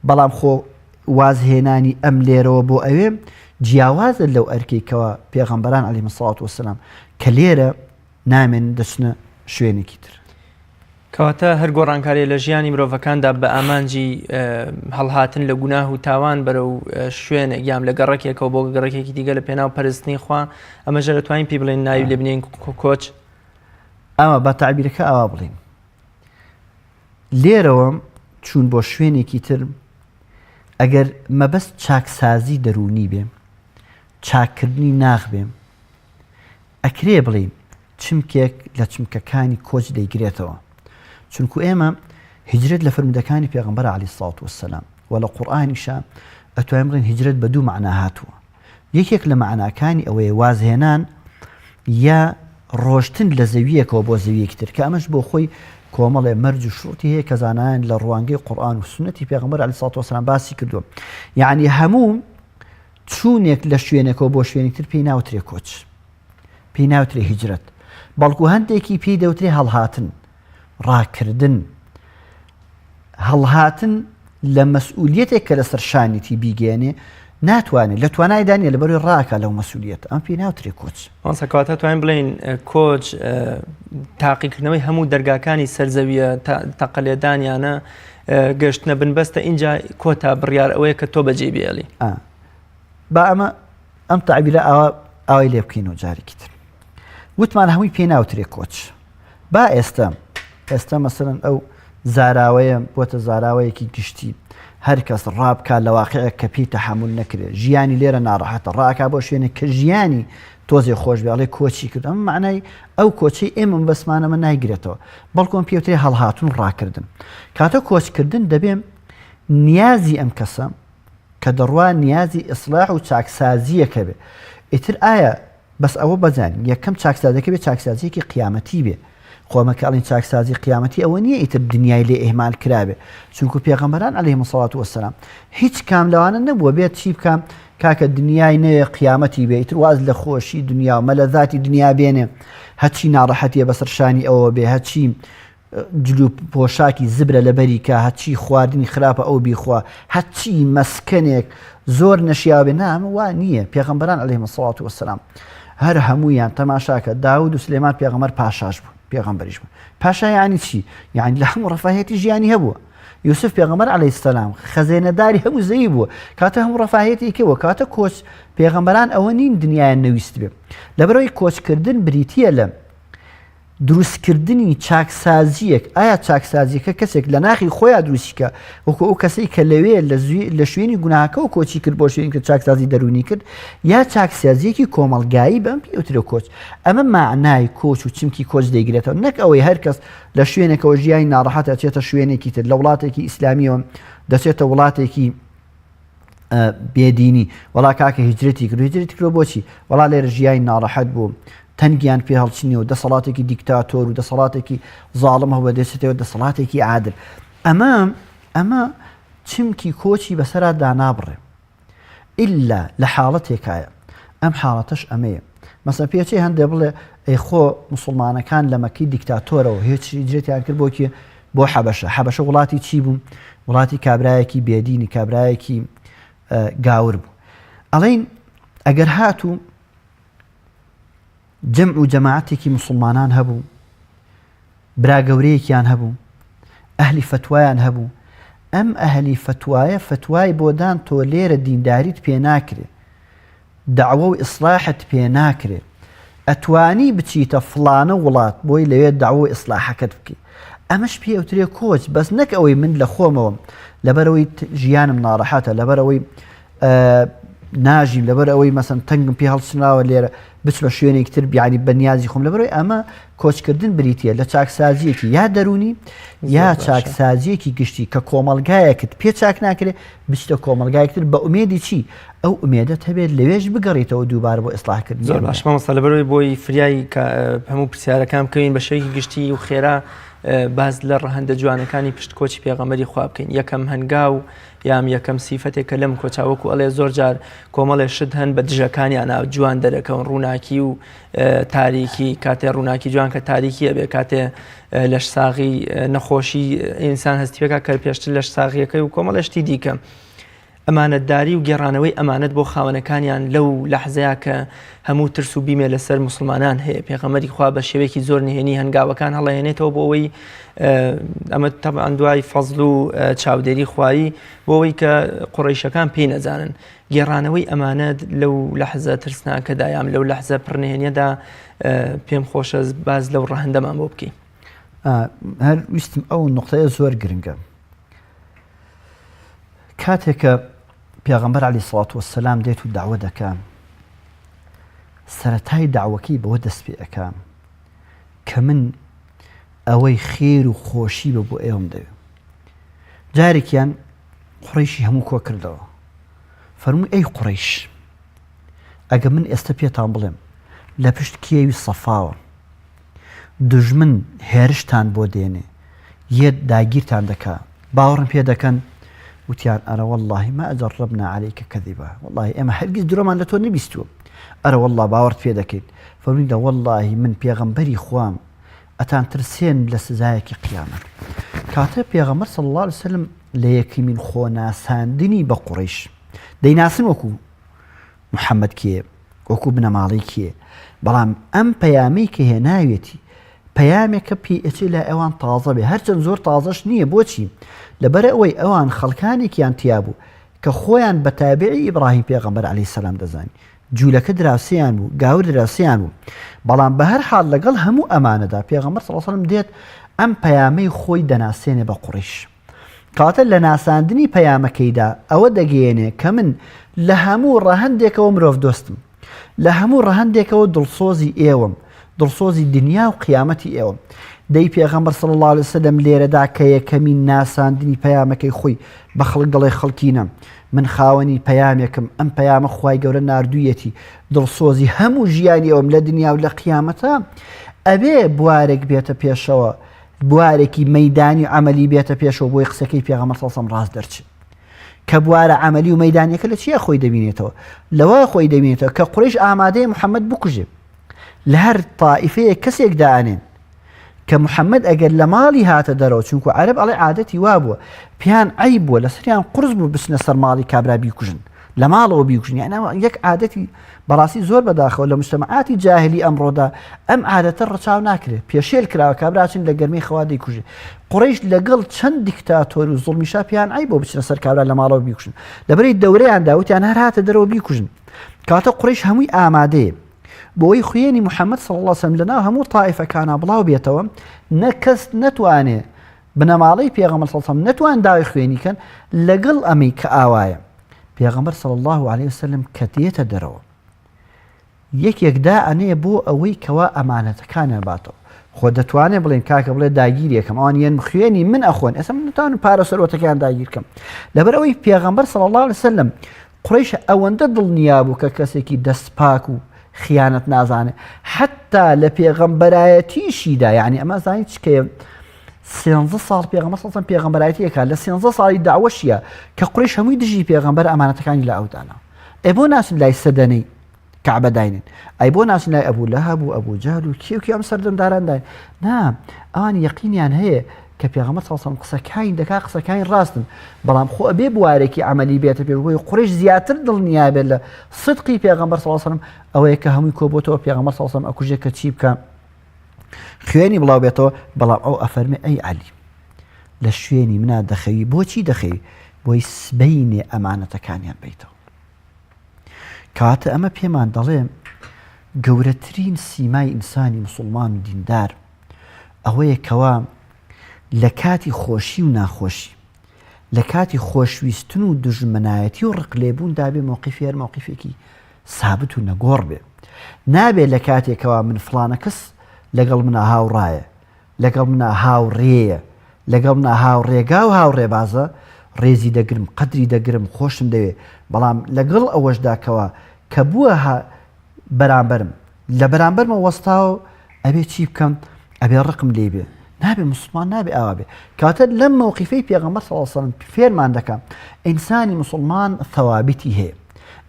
بەڵام خۆ وازهێنانی ئەم لێرەوە بۆ ئەوێ جیاوازە لەو ئەرکێکەوە پێغەمبەران عەلەیهیمۇ الصەلاة وەسسەلام کە لێرە نامێن دەچنە شوێنێکی تر کەواتە هەر گۆڕانکاریە لە ژیانی مرۆڤەکاندا بە ئامانجی هەڵهاتن لە گوناه و تاوان بەرەو شوێنێک یام لە گەڕێکێکەوە بۆ گەڕێکێکی دیگە لە پێناو پەرستنی خوا ئەمەژە دەتوانین پێی بڵێن ناوی لێ بنێن کۆچ ئەمە بە تعبیرەکە ئاوا بڵێن لێرەوە چوون بۆ شوێنێکی تر ئەگەر مەبەست چاکسازی دەرونی بێ چاکردنی ناخ بێ ئەکرێ بڵێ چمکێک لە چمکەکانی کۆچ دەیگرێتەوە چونکو ئێمە هیجرەت لە فرمودەکانی پێغەمبەر عەلەیهی الصەلاة وەسسەلام و لە قورئانیشە ئەتوانین بڵێن هیجرەت بە دوو مەعنا هاتووە یەکێک لە مەعناکانی ئەوەیە وازهێنان یا ڕۆشتن لە زەویەکەوە بۆ زەویەکی تر کە ئەمەش بۆ خۆی کۆمەڵێ مەرج و شروتی هەیە کە زانایان لە ڕوانگەی قورئان و سنەتی پێغەمبەر عەلەیهی الصەلاة وەسسەلام باسی کردووە یعنی هەموو چوونێک لە شوێنێکەوە بۆ شوێنی تر پێی ناوترێ کۆچ، پێی ناوترێ هیجرەت، بەڵکو هەندێکی پێی دەوترێ هەڵهاتن، ڕاکردن، هەڵهاتن لە مەسئولیەتێک کە لەسەر شانیتی بیگەێنێ ناتوانێت لە توانای دانیە لە بەروی ڕاکە لەو مەسئولیەت ئەم پێی ناوترێ کۆچ. ئەوسەکەواتە توانین بڵین کۆچ تاقیکردنەوەی هەموو دەرگاکانی سەرزەویە تەقەلێدانیانە گەشتنە بنبەستە اینجا کۆتا بڕیار ئەوەیە کە تۆ بەجێ بێڵی. با ئەم تعبیرە ئەوەی لێ بکەینەوە جارێکی تر. وتمان هەمووی پێی ناوترێ کۆچ. با ئێستا مەسەڵەن ئەو زاراوەیە بۆتە زاراوەیەکی گشتی هەر کەس ڕابکە لە واقعەیە کە پێی تەحمل نەکرێت، ژیانی لێرە ناڕەحەتە، ڕاکا بۆ شوێنێک کە ژیانی تۆزێ خۆش بێڵێ کۆچی کرد. ئەم معنای ئەو کۆچی ئێمە بەسمانەمە نایگرێتەوە، بەڵکۆم پێوترێ هەڵهاتون ڕاکردن. کاتە کۆچکردن دەبێ نیازی ئەم کەسە کە دەڕوا نیازی ئیسلاح و چاکسازیەکە بێ. ئیتر ئایا بەس ئەوە بەزانین یەکەم چاکسازەکە بێ چاکسازیەکی قیامەتی بێ. خۆمەکەڵین چاکسازی قیامەتی ئەوە نییە ئیتر دنیای لێ ئێهمال کرابێ، چونکو پێغەمبەران عەلەیهیمو سەڵاتو وەسەلام هیچ کام لەوانە نەبووە بێت چی بکەم کاکە دنیای نەیە قیامەتی بێ، ئیتر واز لە خۆشی دنیا و مەلەذاتی دنیا بێنێ، هەچی ناڕەحەتیە بەسەر شانی ئەوە بێ، هەچی جلو پۆشاکی زبرە لەبەری کە، هەچی خواردنی خراپە ئەو بیخوا، هەچی مەسکەنێک زۆر نەشیاو بێ. نامە وا نییە. پێغەمبەران عەلەیهیمو سەڵاتو وەسەلام هەر هەموویان تەماشاکە داود و سلێمان پێغەمبەر پاشاش بوو، پێغەمبەریش بوو. پاشا یعنی چی؟ یعنی لە هەموو ڕەفاهێتی ژیانی هەبووە. یوسف پێغەمبەر عەلەیهی سەلام خەزێنەداری هەموو زەوی بووە، کاتە هەموو ڕەفاهێتی کەوە. کاتە کۆچ پێغەمبەران ئەوە نین دنیایان نەویست بێ. لەبەرەوەی کۆچکردن بریتیە لە دروستکردنی چاکسازیەک. ئایا چاکسازیەکە کەسێک لە ناخی خۆیان دروستیکە وەکو ئەو کەسەی کە لەوێ لە شوێنی گوناهەکە و کۆچی کرد بۆ شوێنی کە چاکسازی دەرونی کرد، یا چاکسازیەکی کۆمەڵگایی بەم پێوترە کۆچ. ئەمە معنای کۆچ و چمکی کۆچ دەیگرێتەوە، نەک ئەوەی هەر کەس لە شوێنێکەوە ژیانی ناڕەحەتە چێتە شوێنێکی تر، لە وڵاتێکی ئیسلامیەوە دەچێتە وڵاتێکی بێدینی، وڵا کاکە هیجرەتی کرد. هیجرەتی کرد بۆچی؟ وڵا لێرە ژیانی ناڕەحەت بوو، تەنگیان پێ هەڵچنیەوە، دەسەڵاتێکی دیکتاتۆر و دەسەڵاتێکی زاڵم هەبوو دەچێتەوە دەسەڵاتێکی عادل. ئەمە چمکی کۆچی بەسەرا دانابڕێ ئیلا لە حاڵەتێکایە. ئەم حاڵەتەش ئەمەیە. مەسەڵەن پێچی هەندێک بڵێ ئەی خۆ موسڵمانەکان لە مەکەی دیکتاتۆرەوە هیچ هیجرەتیان کرد بۆ حەبەشە. حەبەشە وڵاتی چی بوو؟ وڵاتی کابرایەکی بێدینی، کابرایەکی گاور بوو. ئەڵێن ئەگەر هاتوو جەمع و جەماعەتێکی موسڵمانان هەبوو، برا گەورەیەکیان هەبوو، ئەهلی فتوایان هەبوو، ئەم ئەهلی فتوایە فتوای بۆدان تۆ لێرە دینداریت پێ ناکرێ، دعوە و ئیسلاحت پێ ناکرێ، ئەتوانی بچیتە فڵانە وڵات بۆی لەوێ دعوە و ئیسلاحەکەت بکەی. ئەمەش پێوترێ کۆچ، بەس نەک ئەوەی من لە خۆمەوە لەبەرەوەی ژیانم ناڕەحەتە، لەبەرەوەی ناژیم، لەبەر ئەوەی مەسەن تەنگم پێ هەڵچناوە لێرە بچ بە شوێنێکی تر بیانی بە نیازی خۆم. لەبەرەوەی ئەمە کۆچکردن بریتیە لە چاکسازیەکی یا دەرونی یا چاکسازیەکی گشتی کە کۆمەڵگایەکت پێ چاک ناکرێت بچتە کۆمەڵگایەکتر بە ئومێدی چی؟ ئەو ئومێدەت هەبێت لەوێش بگەڕێتەوە دووبارە بۆ ئیسلاحکردن. زۆر باش مامۆستا، لەبەرەوەی بۆی فریای هەموو پرسیارەکان بکەین بە شێوەیەکی گشتی و خێرا باز لە ڕەهەندە جوانەکانی پشتکۆچی پێغەمبەری خوا بکەین. یەکەم هەنگاو یام یەکەم سیفەتێکە لەم کۆچاوەکو ئەڵێ زۆر جار کۆمەڵێ شت هەن بە دژەکانیان جوان دەرەکەون، ڕووناکی و تاریکی. کاتێ ڕووناکی جوان کە تاریکیە بێ، کاتێ لەش ساغی نەخۆشی ئینسان هەستیەکە کە پێشتر لەش ساغیەکەی و کۆمەڵێشتی دیکە. ئەمانەتداری و گێڕانەوەی ئەمانەت بۆ خاوەنەکانیان لەو لەحزەیە کە هەموو ترس و بیمێ لەسەر موسڵمانان هەیە. پێغەمبەری خوا بە شێوەیەکی زۆر نهێنی هەنگاوەکان هەڵەهێنێتەوە بۆ ئەوەی ئەمە تەبعاً دوای فەزڵ و چاودێری خوایی بۆ ئەوەی کە قوڕەیشەکان پێی نەزانن. گێڕانەوەی ئەمانەت لەو لەحزە ترسناکەدا یام لەو لەحزە پڕنهێنیەدا پێم خۆشە باز لەو ڕەهەندەمان بۆ بکەین. هەر ویستم ئەو نقطەیە زۆر گرنگە. کاتێکە پێغەمبەر عەلەیهی سەڵاتو وەسەلام دێت و داوە دەکات، سەرەتای داوەکەی بەوە دەست پێ ئەکات کە من ئەوەی خێر و خۆشی بە بۆ ئێوەم دەوێت. جارێکیان قوڕەیشی هەموو کۆ کردەوە، فەرمووی ئەی قوڕەیش، ئەگە من ئێستا پێتان بڵێم لە پشت کێوی سەفاوە دوژمن هێرشتان بۆ دێنێ، یەت داگیرتان دەکات، باوەڕم پێ دەکەن وتیان ئەرە والله ما ئەجەڕەبنا عەلەیکە کەذیبا والله ئێمە هەرگیز درۆمان لە تۆ نەبیستووە ئەرە والله باوەڕت پێ دەکەیت فەرموویدا والله من پێغەمبەری خوام ئەتان ترسێن لە سزایەکی قیامەت کاتە پێغەمبەر صلی الله عليه وسلم لە یەکەمین خۆناساندنی بە قوڕیش دەیناسن وەکو محەممەد کێ وەکو بنەماڵی کێ بەڵام ئەم پەیامەی کە هێناوێتی پەیامێکە پێچێ لە ئەوان تازە بێ هەرچەند زۆر تازەش نییە بۆچی لەبەر ئەوەی ئەوان خەڵکانێکیان تیابوو کە خۆیان بە تابعی ئیبراهیم پێغەمبەر عەلەیهی سەلام دەزانی جوولەکە دراوسیان بوو گاور دراوسیان بوو بەڵام بە هەر حاڵ لەگەڵ هەموو ئەمانەدا پێغەمبەر صلی الله علیه و سلم دێت ئەم پەیامەی خۆی دەناسێنێ بە قوڕیش کاتە لە ناساندنی پەیامەکەیدا ئەوە دەگەیەنێ کە من لە هەموو ڕەهەندێکەوە مرۆڤ دۆستم لە هەموو ڕەهەندێکەوە دڵسۆزی ئێوەم دڵسۆزی دنیا و قیامەتی ئێوەم دەی پێغەمبەر صلی الله عليه وسلم لێرەدا کە یەکەمین ناساندنی پەیامەکەی خۆی بە خەڵک دەڵێ خەڵکینە من خاوەنی پەیامێکم ئەم پەیامە خوای گەورە ناردوویەتی دڵسۆزی هەموو ژیانی ئەوم لە دنیا و لە قیامەتە ئەبێ بوارێک بێتە پێشەوە بوارێکی مەیدانی عەمەلی بێتە پێشەوە بۆی قسەکەی پێغەمبەر صلی الله عليه وسلم ڕاست دەرچێت کە بوارە عەمەلی و مەیدانیەکە لە چیە خۆی دەبینێتەوە لەوە خۆی دەبینێتەوە کە قوڕیش ئامادەی محەممەد بکوژێ لە هەر تائیفەیە کەسێک دائەنێن کە محەممەد ئەگەر لە ماڵی هاتە دەرەوە چونکو عەرەب ئەڵێ عادەتی وا بووە پیان عەیب بووە لە سەریان قورس بوو بچنە سەر ماڵی کابرا بیکوژن لە ماڵەوە بیکوژن یعنی یەک عادەتی بەڕاستی زۆر بەداخەوە لە مجتەمەعاتی جاهلی ئەمڕۆدا ئەم عادەتە ڕەچاو ناکرێت پێشێل کراوە کابراچن لە گەرمەی خەوا دەیکوژێ قوڕیش لەگەڵ چەند دیکتاتۆر و زوڵمیشا پیان عەیب بۆ بچنە سەر کابرا لە ماڵەوە بیکوژن لەبەرەی دەورەیان داوتیان هەر هاتە دەرەوە بیکوژن کاتە قوڕیش هەمووی ئامادەیە بۆی خوێنی محەممەد صلی الله عليه وسلم لەناو هەموو تائیفەکانە بڵاو بێتەوە نەکەس نەتوانێ بنەماڵەی پێغەمبەر صلی الله عليه وسلم نەتوان داوای خوێنیکەن لەگەڵ ئەمەی کە ئاوایە پێغەمبەر صلی الله عليه وسلم کە دێتە دەرەوە یەکێکدا ئەنێ بۆ ئەوەی کەوا ئەمانەتەکانیان باتەوە خۆ دەتوانێت بڵێن کاکە بڵێ داگیریەکەم ئەوان یەن خوێنی من ئەخۆن ئێستا من نتوانم پارە سەرۆتەکەیان داگیرکەم لەبەر ئەوەی پێغەمبەر صلی الله عليه وسلم قوڕیش ئەوەندە دڵنیا بوو کە کەسێکی دەستپاک و خیانەت نازانێ حتا لە پێغەمبەرایەتیشیدا یعنی ئەمە زانیت چکە 13 ساڵ پێغەمبەر صلی الله عليه وسلم پێغەمبەرایەتیەکە لە 13 ساڵی داوەشیە کە قوڕیش هەمووی دژی پێغەمبەر ئەمانەتەکانی لە ئەودانا ئەی بۆ ناسن لای سەدەنەی کەعبە داینن ئەی بۆ ناسن لای ئەبوو لەهەب و ئەبوو جەهل و کێو ئەم سەردەمداران داین نا ئەوان یەقینیان هەیە کە پێغەمبەر صلی الله عليه وسلم قسەکانی دەکا قسەکانی ڕاستن بەڵام خۆ ئەبێ بوارێکی عەمەلی بێتە پێش بۆی قوڕیش زیاتر دڵنیا بێت لە صدقی پێغەمبەر صلی الله عليه وسلم ئەوەیە کە هەمووی کۆبۆتەوە پێغەمبەر صلی الله عليه وسلم ئەکوژێ کە چی بکە خوێنی بڵاو بێتەوە بەڵام ئەو ئەفەرمێ ئەی عەلی لە شوێنی منە دەخەوی بۆچی دەخەوی بۆی سبەینێ ئەمانەتەکانیان بیتەوە کاتە ئەمە پێمان دەڵێ گەورەترین سیمای ئینسانی مسلمان و دیندار ئەوەیە کەوا لە کاتی خۆشی و ناخۆشی لە کاتی خۆشویستن و دژمنایەتی و ڕقلێبووندا بێ مووقیفی هەر مووقیفێکی سابت و نەگۆڕ بێ نابێت لە کاتێکەوە من فڵانە کەس لەگەڵ منە هاوڕایە لەگەڵ منە هاوڕێیە لەگەڵ منە هاوڕێگا و هاوڕێبازە ڕێزی دەگرم قەدری دەگرم خۆشم دەوێ بەڵام لەگەڵ ئەوەشداکەوە کە بووە بەرامبەرم لە بەرامبەرمە وەستاوە ئەبێ چی بکەم ئەبێ ڕقم لێ بێ نابێ مسلمان نابێ ئاوا بێ کاتە لەم مووقیفەی پێغەمبەر صلی الله عليه وسلم فێرمان دەکەم ئینسانی مسلمان ثەوابیتی هەیە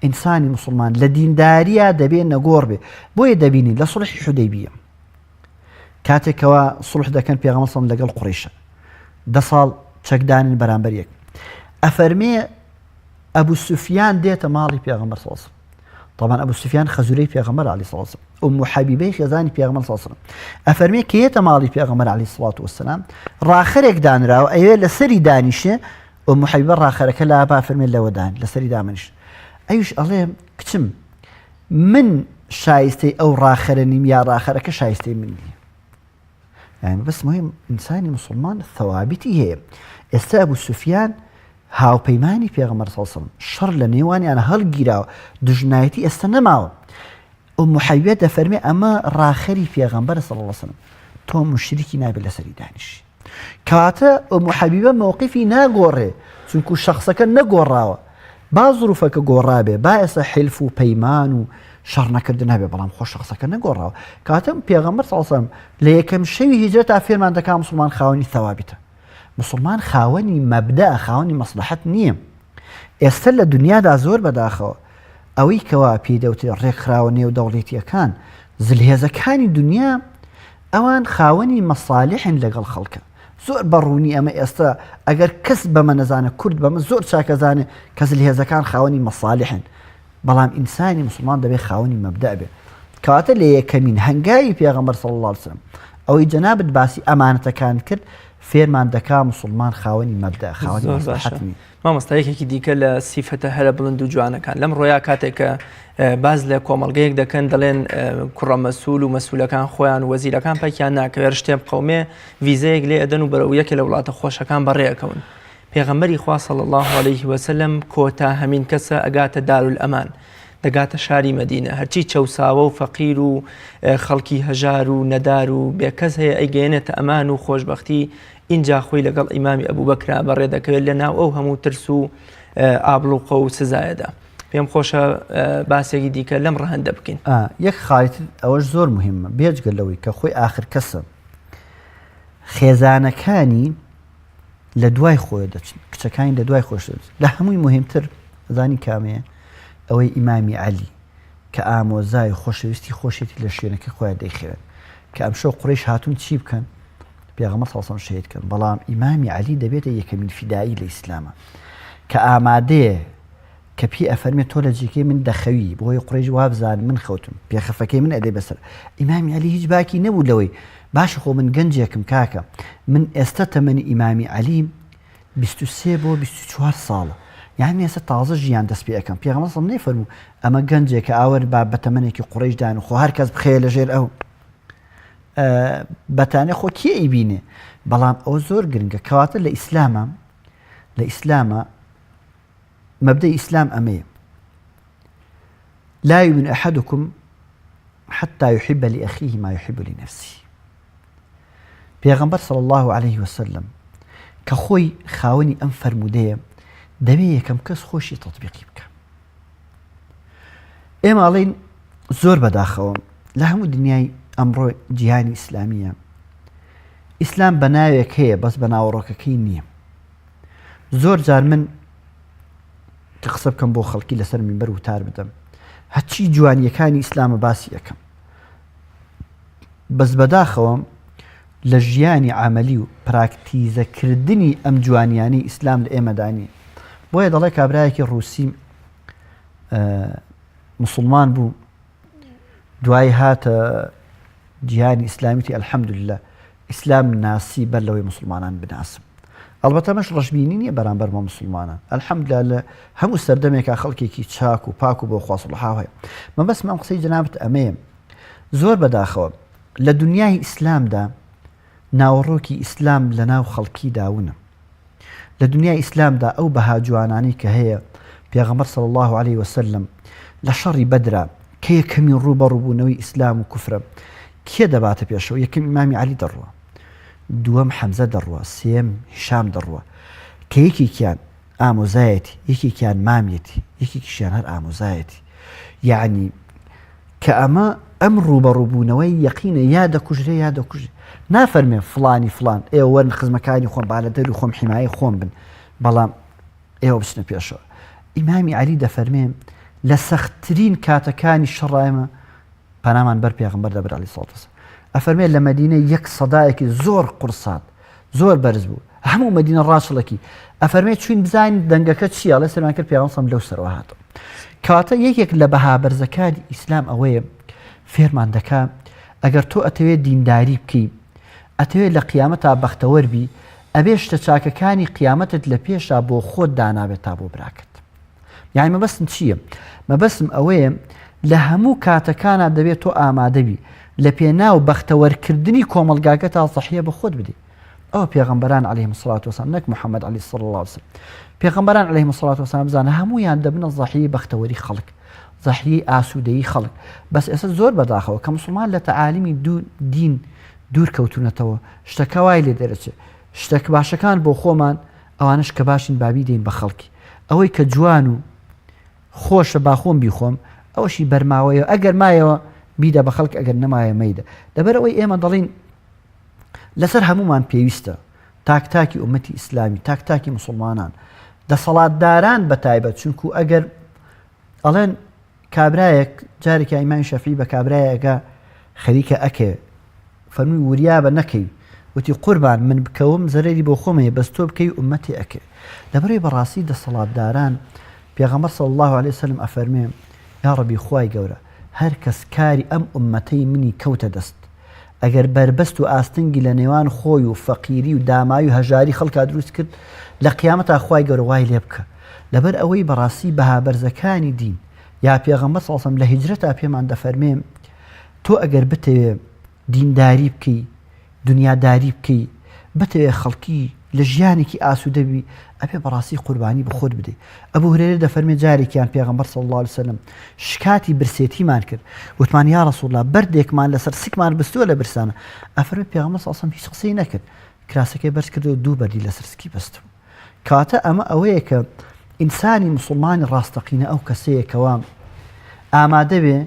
ئینسانی مسلمان لە دینداریە دەبێ نەگۆڕ بێ بۆیە دەبینی لە سوڵحی حودەیبیە کاتێکەوە سوڵح دەکەن پێغەمبەر صلی الله عليه وسلم لەگەڵ قوڕیشە 10 ساڵ چەکدانن بەرامبەر یەک ئەفەرمێ ئەبوو سوفیان دێتە ماڵی پێغەمبەر صلی الله عليه وسلم طبعا ئەبوو سوفیان خەزورەی پێغەمبەر عەلەیهی سڵات وسلام ئومو حەبیبەی خێزانی پێغەمبەر صلی الله عليه وسلم ئەفەرمێ کە هێتە ماڵی پێغەمبەر عەلەیهی سڵات وسلام ڕاخەرێک دانراوە ئەوێ لەسەری دانیشێ ئومو حەبیبە ڕاخەرەکە لا با فەرمێ لەوە دان لەسەری دامنیش ئەویش ئەڵێ کچم من شایستەی ئەو ڕاخەرە نیم یا ڕاخەرەکە شایستەی من نییە يعني بس مهم إنساني مسلمان ثوابتي هي ئێستا ئەبوو سوفیان هاوپەیمانی پێغەمبەر صلی الله عليه وسلم شەڕ لە نێوانیانە هەڵگیراوە دژمنایەتی ئێستا نەماوە ئومو حەبیبە دەفەرمێ ئەمە ڕاخەری پێغەمبەر صلی الله عليه وسلم تۆ مشریکی نابێت لەسەری دانیشی کاتە ئومو حەبیبە مووقیفی ناگۆڕێ چونکو شەخصەکە نەگۆڕاوە با زروفەکە گۆڕابێ با ئێستا حلف و پەیمان و شەڕ نەکردن هەبێ بەڵام خۆ شەخصەکە نەگۆڕاوە کاتە پێغەمبەر صلی الله عليه وسلم لە یەکەم شەوی هیجرەتا فێرمان دەکا مسلمان خاوەنی ثەوابتە مسلمان خاوەنی مەبدە خاوەنی مەسلحەت نییە. ئێستا لە دنیادا زۆر بەداخەوە ئەوەی کەوا پێدەوتێ ڕێکخراوە نێو دەوڵەتیەکان زلهێزەکانی دنیا ئەوان خاوەنی مەسالیحن لەگەڵ خەڵکە. زۆر بەڕوونی ئەمە ئێستا ئەگەر کەس بەمە نەزانە کورد بەمە زۆر چاکەزانێ کە زلهێزەکان خاوەنی مەسالیحن، بەڵام ئینسانی مسلمان دەبێت خاوەنی مەبدە بێت. کەواتە لە یەکەمین هەنگاوی پێغەمبەر صلی الله علیه وسلم ئەوەی جەنابەت باسی ئەمانەتەکان کرد فێرمان دەکا مسلمان خاوەنی مەبدە خاوەنی مەسلحەت نیە. مامۆستا یەکێکی دیکە لە سیفەتە هەرە بڵند و جوانەکان لەم ڕۆیا کاتێک کە باز لە کۆمەڵگەیەک دەکەن دەڵێن کوڕە مەسوول و مەسوولەکان خۆیان وەزیرەکان پاکیان ناکەوێت شتێ قەومێ ویزەیەک لێ ئەدەن و بەرەو یەکێ لە وڵاتە خۆشەکان بەڕێەکەون. پێغەمبەری خوا صلی الله علیه وسلم کۆتا هەمین کەسە ئەگاتە دارولئەمان، دەگاتە شاری مەدینە، هەرچی چەوساوە و فەقیر و خەڵکی هەژار و نەدار و بێکەس هەیە ئەیگەێنێتە ئەمان و خۆشبەختی. اینجا خۆی لەگەڵ ئیمامی ئەبوبەکرا بەڕێ دەکەوێت لە ناو ئەو هەموو ترس و ئابڵوقە و سزایەدا. پێم خۆشە باسێکی دیکە لەم ڕەهەندە بکەین. یەک خاڵیتر ئەوەش زۆر مهمە بێجگە لەوەی کە خۆی ئاخر کەسە خێزانەکانی لە دوای خۆی دەچن، کچەکانی لە دوای خۆش دەچن. لە هەمووی مهمتر زانی کامەیە ئەوەی ئیمامی عەلی کە ئامۆزای خۆشەویستی خۆشێتی لە شوێنەکە خۆیان دەیخێن کە ئەمشەو قوڕیش هاتوون چی بکەن؟ پێغەمبەر صلی الله علیه و شهید کردن. بەڵام ئیمامی عەلی دەبێتە یەکەمین فیدایی لە ئیسلامە کە ئامادەیە کە پێی ئەفەرمێت تۆ لە جێگەی من دەخەوی بۆی قوڕیش وابزان من خەوتم پێخەفەکەی من ئەدەی بەسەر. ئیمامی عەلی هیچ باکی نەبوو لەوەی باشە خۆ من گەنجێکم کاکە من ئێستا تەمەنی ئیمامی عەلی 23 بۆ 24 ساڵە، یعنی ئێستا تازە ژیان دەست پێ ئەەکەم. پێغەمبەر صلی الله علیه و فەرموو ئەمە گەنجێکە ئاوەر با بە تەمەنێکی قوڕیش دان و خۆ هەر کەس بخەیە لەژێر ئەو بەتانێ خۆ کێ ئیبینێ. بەڵام ئەو زۆر گرنگە کەواتە لە ئیسلامە مەبدەی ئیسلام ئەمەیە لا يؤمن أحدكم حتى يحب لأخيه ما يحب لنفسه. پێغەمبەر صلی الله عليه وسلم کە خۆی خاوەنی ئەم فەرمودەیە دەبێ یەکەم کەس خۆشی تەطبیقی بکە. ئێمە ئەڵێن زۆر بەداخەوە لە هەموو دنیای ئەمڕۆ جیهانی ئیسلامیە ئیسلام بە ناوێک هەیە بەس بە ناوەڕۆکەکەی نییە. زۆر جار من کە قسە بکەم بۆ خەڵکی لەسەر مینبەر وتار بدەم هەچی جوانیەکانی ئیسلامە باسی یەکەم، بەس بەداخەوە لە ژیانی عملی و پراکتیزەکردنی ئەم جوانیانی ئیسلام لە ئێمەدانی. بۆیە دەڵێ کابرایەکی ڕووسی مسلمان بوو دوای هاتە جیهانی ئیسلامیتی ئەلحەمدولله ئیسلام ناسی بەر لەوەی مسلمانان بناسم. ئەلبەتە مەش ڕەشبینی نییە بەرامبەر بە مسلمانان ئەلحەمدولله لە هەموو سەردەمێکا خەڵکێکی چاک و پاک و بۆ خوا سوڵحا هەیە. مەبەستم ئەم قسەی جەنابەت ئەمەیە زۆر بەداخەوە لە دنیای ئیسلامدا ناوەڕۆکی ئیسلام لە ناو خەڵکی داونە. لە دنیای ئیسلامدا ئەو بەها جوانانی کە هەیە پێغەمبەر صلی الله عليه وسلم لە شەڕی بەدرا کە یەکەمین ڕوبەڕووبوونەوەی ئیسلام و کوفرە کێ دەباتە پێشەوە؟ یەکەم ئیمامی عەلی دەڕوە، دووەم حەمزە دەڕوە، سێم هیشام دەڕوە کە یەکێکیان ئامۆزایەتی، یەکێکیان مامێتی، یەکێکیشیان هەر ئامۆزایەتی. یعنی کە ئەم ڕوبەڕووبوونەوەی یەقینە یا دەکوژرێ یا دەکوژێ. نافەرمێ فڵانی فڵان ئێوە وەرن خزمەکانی خۆم با لە دەر و خۆم حیمایی خۆم بن بەڵام ئێوە بچنە پێشەوە. ئیمامی عەلی دەفەرمێ لە سەختترین کاتەکانی شەڕایمە پەنامان بەر پێغەمبەر دەبر عەلەیهی سەڵاتو وەسەلام. ئەفەرمێ لە مەدینە یەک سەدایەکی زۆر قورسات زۆر بەرز بوو هەموو مەدینە ڕاچڵەکی. ئەفەرمێ چوین بزانین دەنگەکە چییە؟ ئەڵێ سەرمان کرد پێغەمبەر سەڵام لەو سەرەوە هاتەوە. کەواتە یەکێک لە بەها بەرزەکانی ئیسلام ئەوەیە فێرمان دەکا ئەگەر تۆ ئەتەوێت دینداری بکەی ئەتەوێت لە قیامەتا بەختەوەربی ئەبێ شتە چاکەکانی قیامەتت لە پێشا بۆ خۆت دانابێت تا بۆ براکەت. یعنی مەبەستم چییە؟ مەبەستم ئەوەیە لە هەموو کاتەکانە دەبێت تۆ ئامادەبی لە پێناو بەختەوەرکردنی کۆمەلگاکە تا سەحیە بە خۆت بدەیت. ئەو پێغەمبەران عەلەیهیمۇ الصلاة والسلام نەک محەممەد عەلەیهی صلی الله عليه وسلم پێغەمبەران عەلەیهیمۇ الصلاة والسلام بزانە هەموویان دەبنە زەحیەی بەختەوەری خەڵک، زەحیەی ئاسوودەیی خەڵک. بەس ئێستا زۆر بەداخەوە کە مسلمان لە تەعالیمی دین دوور کەوتونەتەوە شتەکە وای لێ دەرەچێت شتێک باشەکان بۆ خۆمان ئەوانش کە باشین بابی دێن بە خەڵکی. ئەوەی کە جوان و خۆشە باخۆم بیخۆم ئەوەشی بەرماوەیە ئەگەر مایەوە بیدە بە خەڵک ئەگەر نەمایە مەیدە. لەبەر ئەوەی ئێمە دەڵین لەسەر هەمومان پێویستە تاکتاکی ئومەتی ئیسلامی تاکتاکی مسلمانان دەسەڵاتداران بە تایبەت چونکو ئەگەر ئەڵێن کابرایەک جارێکی ئیمامی شەفیعی بە کابرایەکە خەریکە ئەکێ فەرمووی وریا بە نەکەی وتی قوربان من بکەوم زەرری بۆ خۆمەیە بەس تۆ بکەی ئومەتی ئەکێ لەبەرەوەی بەڕاستی دەسەڵاتداران پێغەمبەر صلی الله عليه وسلم ئەفەرمێ یا ڕەبی خوای گەورە هەر کەس کاری ئەم ئومەتەی منی کەوتە دەست ئەگەر بربەست و ئاستنگی لە نێوان خۆی و فەقیری و دامایی و هەژاری خەڵکا دروست کرد لە قیامەتا خوای گەورە وای لێ بکە لەبەر ئەوەی بەڕاستی بەهابەرزەکانی دین یا پێغەمبەر صلی الله علیه وسلم لە هیجرەتا پێمان دەفەرمێ تۆ ئەگەر بتەوێ دینداری بکەی دنیاداری بکەی بتەوێ خەڵکی لە ژیانێکی ئاسوودەبی ئەبێ بەڕاستی قوربانی بە خۆت بدەیت ئەبوو هورێرە دەفەرمێ جارێکیان پێغەمبەر صلی الله علیه وسلم شکاتی برسێتیمان کرد وتمان یا ڕەسوڵ الله بەردێکمان لەسەر سکمان بستووە لە برسانە ئەفەرمێ پێغەمبەر صلی الله علیه وسلم هیچ قسەی نەکرد کراسەکەی بەرز کردو و دوو بەردی لەسەر سکی بەستوو کاتە ئەمە ئەوەیە کە ئینسانی مسلمانی ڕاستەقینە ئەو کەسەیەکەوە ئامادە بێ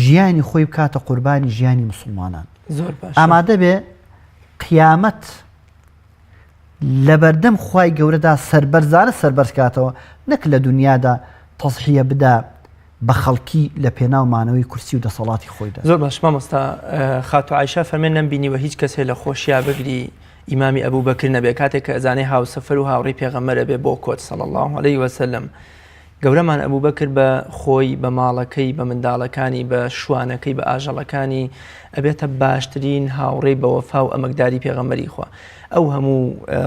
ژیانی خۆی بکاتە قوربانی ژیانی مسلمانان زۆر باش ئامادە بێ قیامەت لە بەردەم خوای گەورەدا سەربەرزانە سەربەرزکاتەوە نەک لە دنیادا تەزحیە بدا بە خەڵکی لە پێناومانەوەی کورسی و دەسەڵاتی خۆیدا زۆر باش مامۆستا خاتو عایشە فەرمێن نەمبینیوە هیچ کەسێ لە خۆشییا بگری ئیمامی ئەبوو بەکر نەبێ کاتێک کە ئەزانەی هاوسەفەر و هاوڕێی پێغەمبەرە بێ بۆ کۆت صلی الله علیه وسلم گەورەمان ئەبوو بەکر بە خۆی بە ماڵەکەی بە منداڵەکانی بە شوانەکەی بە ئاژەڵەکانی ئەبێتە باشترین هاوڕێی بە وەفا و ئەمەکداری پێغەمبەری خوا ئەو هەموو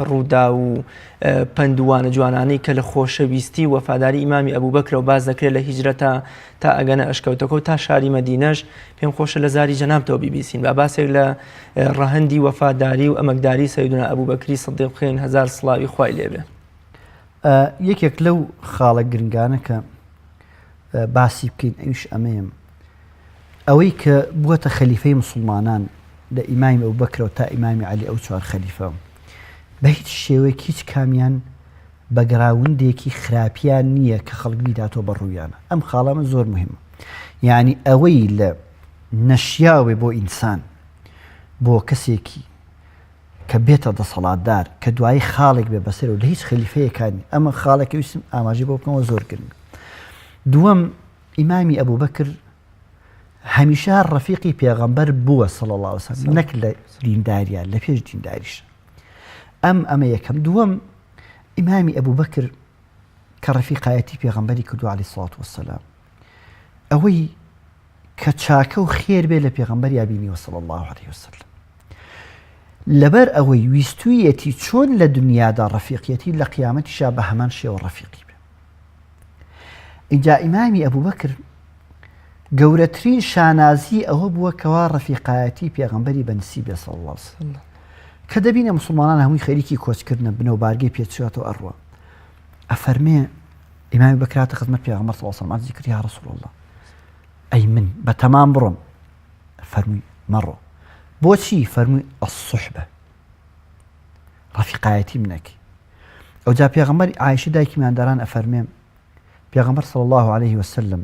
ڕوودا و پندوانە جوانانەی کە لە خۆشەویستی وەفاداری ئیمامی ئەبوو بەکرە و باز دەکرێت لە هیجرەتە تا ئەگەنە ئەشکەوتەکە و تا شاری مەدینەش پێم خۆشە لە زاری جەنابتەوە بیبیسین با باسێک لە ڕەهەندی وەفاداری و ئەمەکداری سەیدنا ئەبوو بەکری سیدیق بخەین هەزار سڵاوی خوای لێبێ یەکێک لەو خاڵە گرنگانە کە باسی بکەین ئەویش ئەمەیەم ئەوەی کە بووەتە خەلیفەی مسلمانان لە ئیمامی ئەبوو بەکرەوە تا ئیمامی عەلی ئەو چوار خەلیفە بە هیچ شێوەیەک هیچ کامیان بە گراوندێکی خراپیان نییە کە خەڵک بیداتۆ بە ڕوویانە ئەم خاڵەمە زۆر مهمە یعنی ئەوەی لە نەشیاوێ بۆ ئینسان بۆ کەسێکی کە بێتە دەسەڵاتدار کە دوایی خاڵێک بێ بەسەر و لە هیچ خەلیفەیەکانی ئەمە خاڵێکی ویستم ئاماژەی بۆ بکەمەوە زۆر گرنگ دووەم ئیمامی ئەبوو بەکر هەمیشە ڕەفیقی پێغەمبەر بووە صلی الله علیه وسلم نەک لە دینداریان لە پێش دینداریش ئەمە یەکەم دووەم ئیمامی ئەبوو بەکر کە ڕەفیقایەتی پێغەمبەری کردو عەلەیهی سڵات وەسەلام ئەوەی کە چاکە و خێر بێ لە پێغەمبەر یابینیوە صلی الله علیه وسلم لەبەر ئەوەی ویستویەتی چۆن لە دنیادا ڕەفیقیەتی لە قیامەتیشا بە هەمان شێوە ڕەفیقی بێ ئینجا ئیمامی ئەبوو بەکر گەورەترین شانازی ئەوە بووە کەوا ڕەفیقایەتی پێغەمبەری بەنسی بێ صلی الله علیه وسلم کە دەبینە مسلمانان هەمووی خەریکی کۆچکردنە بنەو بارگەی پێچواتەوە ئەڕوە ئەفەرمێ ئیمامی بەکراتە خزمەت پێغەمبەر صلی الله علیه وسلم عەرزی کرد یا ڕەسوڵ الله ئەی من بە تەمام بڕۆم فەرمووی مەڕۆ بۆچی فەرمووی ئەسوحبە ڕەفیقایەتی منەکەی ئەوجا پێغەمبەر عایشە دایکی مانداران ئەفەرمێ پێغەمبەر صلی الله علیه وسلم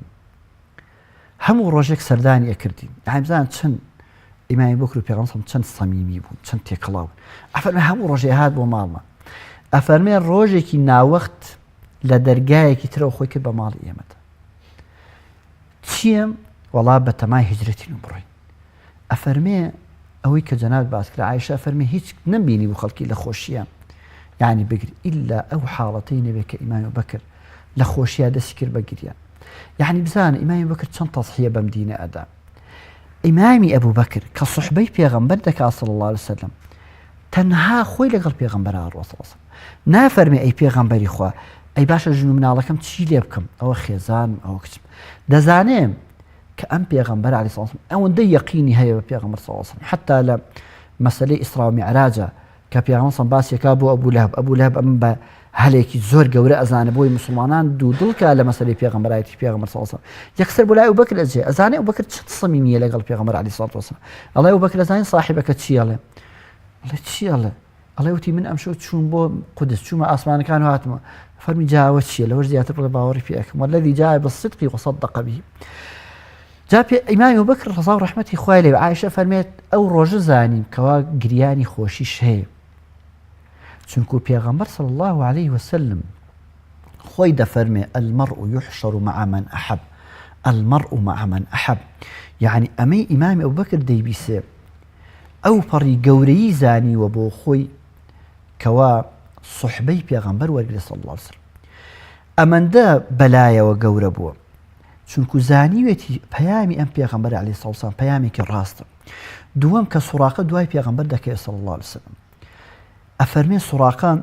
هەموو ڕۆژێک سەردانی ئەکردین هەمزان چەند ئیمامی بۆکر و پێغەمبەر چەند سەمیمی بوون چەند تێکەڵاو ئەفەرمێ هەموو ڕۆژێ هات بۆ ماڵمە ئەفەرمێ ڕۆژێکی ناوەخت لە دەرگایەکی ترەوە خۆی کرد بە ماڵی ئێمەدا چیم وەڵا بە تەمای هیجرەتین و بڕۆین ئەفەرمێ ئەوەی کە جەناب باس کرد عایشە فەرمی هیچ نەمبینی بوو خەڵکی لە خۆشیە یعنی بگری ئیلا ئەو حاڵەتەی نەبێت کە ئیمامی بەکر لە خۆشیە دەستی کرد بە گریان یعنی بزانە ئیمامی بەکر چەند تەضحیە بەم دینە ئەدا ئیمامی ئەبوو بەکر کە سوحبەی پێغەمبەر دەکات صلی الله علیه وسلم تەنها خۆی لەگەڵ پێغەمبەر ئاڕوە صلی الله علیه وسلم نافەرمێ ئەی پێغەمبەری خوا ئەی باشە ژن و مناڵەکەم چی لێ بکەم ئەوە خێزانم ئەوە کچم دەزانێم کە ئەم پێغەمبەر عەلەیهی سڵات وسەلام ئەوەندە یەقینی هەیە بە پێغەمبەر صلی الله علیه وسلم حتا لە مەسەلەی ئیسرا و میعراجە کە پێغەمبەر باسیەکا بۆ ئەبوو لەهەب ئەم بە هەلێکی زۆر گەورە ئەزانە بۆی مسلمانان دوو دڵکە لە مەسەلەی پێغەمبەرایەتی پێغەمبەر صلی الله علیه وسلم یەکسەر بۆ لای ئەبوبەکر ئەجێ ئەزانێ ئەبوبەکر چەند سەمیمیە لەگەڵ پێغەمبەر عەلەیهی سڵات وسەلام ئەڵێ ئەبوبەکر ئەزانێ صاحبەکە چییەڵێ ئەڵێ چییەڵێ ئەڵێ وتی من ئەمشەو چوون بۆ قودس چوومە ئاسمانەکان و هاتمەوە فەرمی جاوە چییە لەوەش زیاتر بڵێ باوەڕی پێ ئەکەم والذی جاء بالصدق وصدق به جا ئیمامی ئەبوبەکر ڕەزا و ڕەحمەتی خوای لێوێ عایشە فەرمێت ئەو ڕۆژە زانیم کەوا گریانی خۆشیش هەیە چونکو پێغەمبەر صلی الله عليه وسلم خۆی دەفەرمێ المرء يحشر مع من أحب المرء مع من أحب يعني ئەمەی ئیمامی ئەبوبەکر دەیبیسێ ئەو پەڕی گەورەیی زانیوە بۆ خۆی کەوا سوحبەی پێغەمبەر وەرگرێ صلی الله عليه وسلم ئەمەندە بەلایەوە گەورە بووە چونکو زانیوێتی پەیامی ئەم پێغەمبەر عەلەیهی سەڵاتو وەسەلام پەیامێکی ڕاستە دووەم کە سوڕاقە دوای پێغەمبەر دەکەوێت صلی الله عليه وسلم ئەفەرمێ سوڕاقان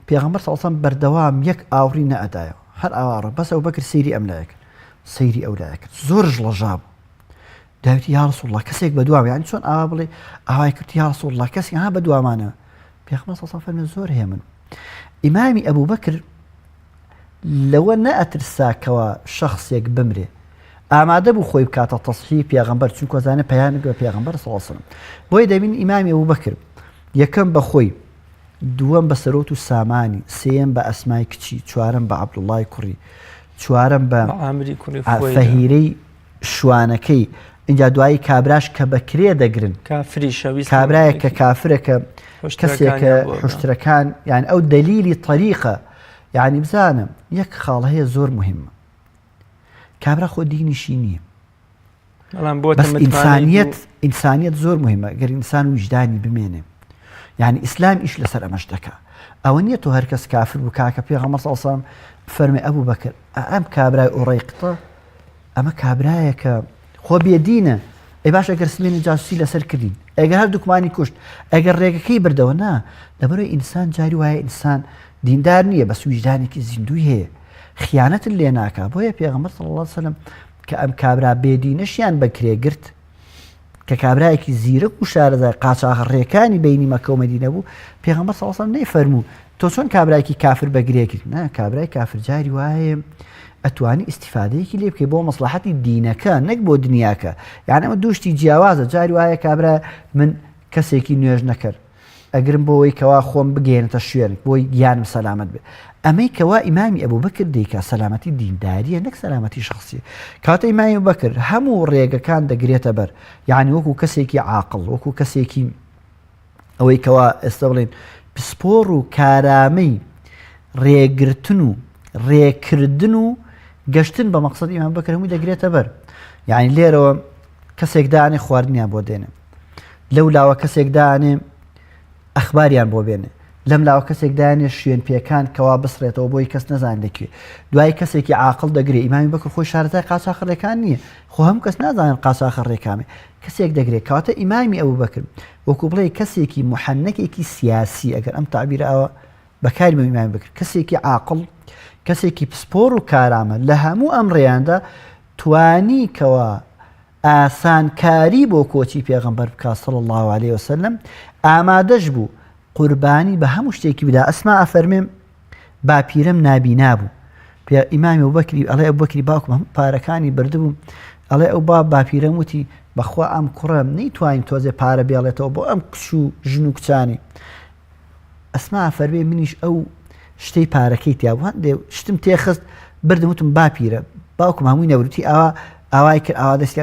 پێغەمبەر صلی الله عليه وسلم بەردەوام یەک ئاوری نەئەدایەوە هەر ئاوارە بەس ئەبوبەکر سەیری ئەم لایە کرد سەیری ئەو لایە کرد زۆرش لەژا بوو داویتی یا رسول الله کەسێک بە دوام یعنی چۆن ئاوا بڵێ ئاوای کرد یا رسول الله کەسێک ها بە دوامانە پێغەمبەر صلی الله عليه وسلم فەرمێ زۆر هەیە من ئیمامی ئەبوبەکر لەوە نەئەترساکەوە شەخصێک بمرێ ئامادە بوو خۆی بکاتە تەصحیح پێغەمبەر چونکە زانێ پەیامێک بە پێغەمبەر صلی الله عليه وسلم بۆیە دەبین ئیمامی ئەبوبەکر یەکەم بە خۆی دووەم بە سەرۆت و سامانی سێیەم بە ئەسمای کچی چوارەم بە عەبدوڵڵای کوڕی چوارەم بە فەهیرەی شوانەکەی اینجا دوایی کابراش کە بەکرێ دەگرن کابرایە کە کافرەکە کەسێکە حوشترەکان یعنی ئەو دەلیلی طەریقە یعنی بزانم یەک خاڵ هەیە زۆر مهمە کابرا خۆ دینیشی نییە بەس ئینسانیەت زۆر مهمە گەر ئینسان وجدانی بمێنێ یعنی ئیسلام ئیش لەسەر ئەمەش دەکا ئەوە نییە تۆ هەر کەس کافر بوو کاکە پێغەمبەر صلی الله عليه وسلم فەرمێ ئەبوبەکر ئەم کابرای ئوڕەیقتە ئەمە کابرایە کە خۆ بێدینە ئەی باش ئەگەر سمێنی جاسوسی لەسەر کردین ئەگەر هەر دوکمانی کوشت ئەگەر ڕێگەکەی بردەوە نا لەبەرەوەی ئینسان جاری وایە ئینسان دیندار نییە بەس وجدانێکی زیندوی هەیە خیانەت لێ ناکا بۆیە پێغەمبەر صلی الله عليه وسلم کە ئەم کابرا بێدینەشیان بەکرێ گرت کە کابرایەکی زیرەک و شارەزای قاچاغڕێکانی بینی مەکە و مەدینە بوو پێغەمبەر صلی الله عليه وسلم نەیفەرموو تۆ چۆن کابرایەکی کافر بەگرێ کرد نا کابرای کافر جاری وایە ئەتوانی ئیستیفادەیەکی لێ بکەی بۆ مەسلحەتی دینەکە نەک بۆ دنیاکە یعنی ئەمە دووشتی جیاوازە جاری وایە کابرا من کەسێکی نوێژ نەکرد ئەگرم بۆەوەی کەوا خۆم بگەێنێتە شوێن بۆی گیانم سەلامەت بێ ئەمەی کەوا ئیمامی ئەبوبەکر دەیکا سەلامەتی دینداریە نەک سەلامەتی شخصیە کاتە ئیمامی ئەبوبەکر هەموو ڕێگەکان دەگرێتە بەر یعنی وەکو کەسێکی عاقڵ وەکو کەسێکی ئەوەی کەوا ئێستا بڵێن پسپۆڕ و کارامەی ڕێگرتن و ڕێکردن و گەشتن بە مەقسەد ئیمامی ئەبوبەکر هەمووی دەگرێتە بەر یعنی لێرەوە کەسێک دانێ خواردنیان بۆ دێنێ لەو لاوە کەسێک دانێ ئەخباریان بۆ بێنێ لەم لاوە کەسێک دانێ شوێن پێکان کەوا بسڕێتەوە بۆی کەس نەزان دەکوێ دوای کەسێکی عاقڵ دەگرێت ئیمامی بەکر خۆی شارەزای قاچاغڕێکان نییە خۆ هەموو کەس نازانن قاچاغڕێکامێ کەسێک دەگرێت کەواتە ئیمامی ئەبوبەکر وەکو بڵێ کەسێکی محەنەکێکی سیاسی ئەگەر ئەم تعبیر ئەوە بەکاری بە ئیمامی بکرد کەسێکی عاقڵ کەسێکی پسپۆڕ و کارامە لە هەموو ئەم ڕێیاندا توانی کەوا ئاسانکاری بۆ کۆچی پێغەمبەر بکات صلی الله عليه وسلم ئامادەش بوو قوربانی بە هەموو شتێکی بدا ئەسما ئەفەرمێ باپیرەم نابینا بوو پێ ئیمامی ئەبوبەکری ئەڵێ ئەبوبەکری باوکم هەموو پارەکانی بردبوو ئەڵێ ئەو باپیرەم وتی بەخوا ئەم کوڕم نەیتوانین تۆزێ پارە بێڵێتەوە بۆ ئەم کچ و ژن و کچانی ئەسما ئەفەرمێ منیش ئەو شتەی پارەکەی تیابوو هەندێ شتم تێخست بردم وتم باپیرە باوکم هەمووی نەوروتی ئاوای کرد ئاوا دەستی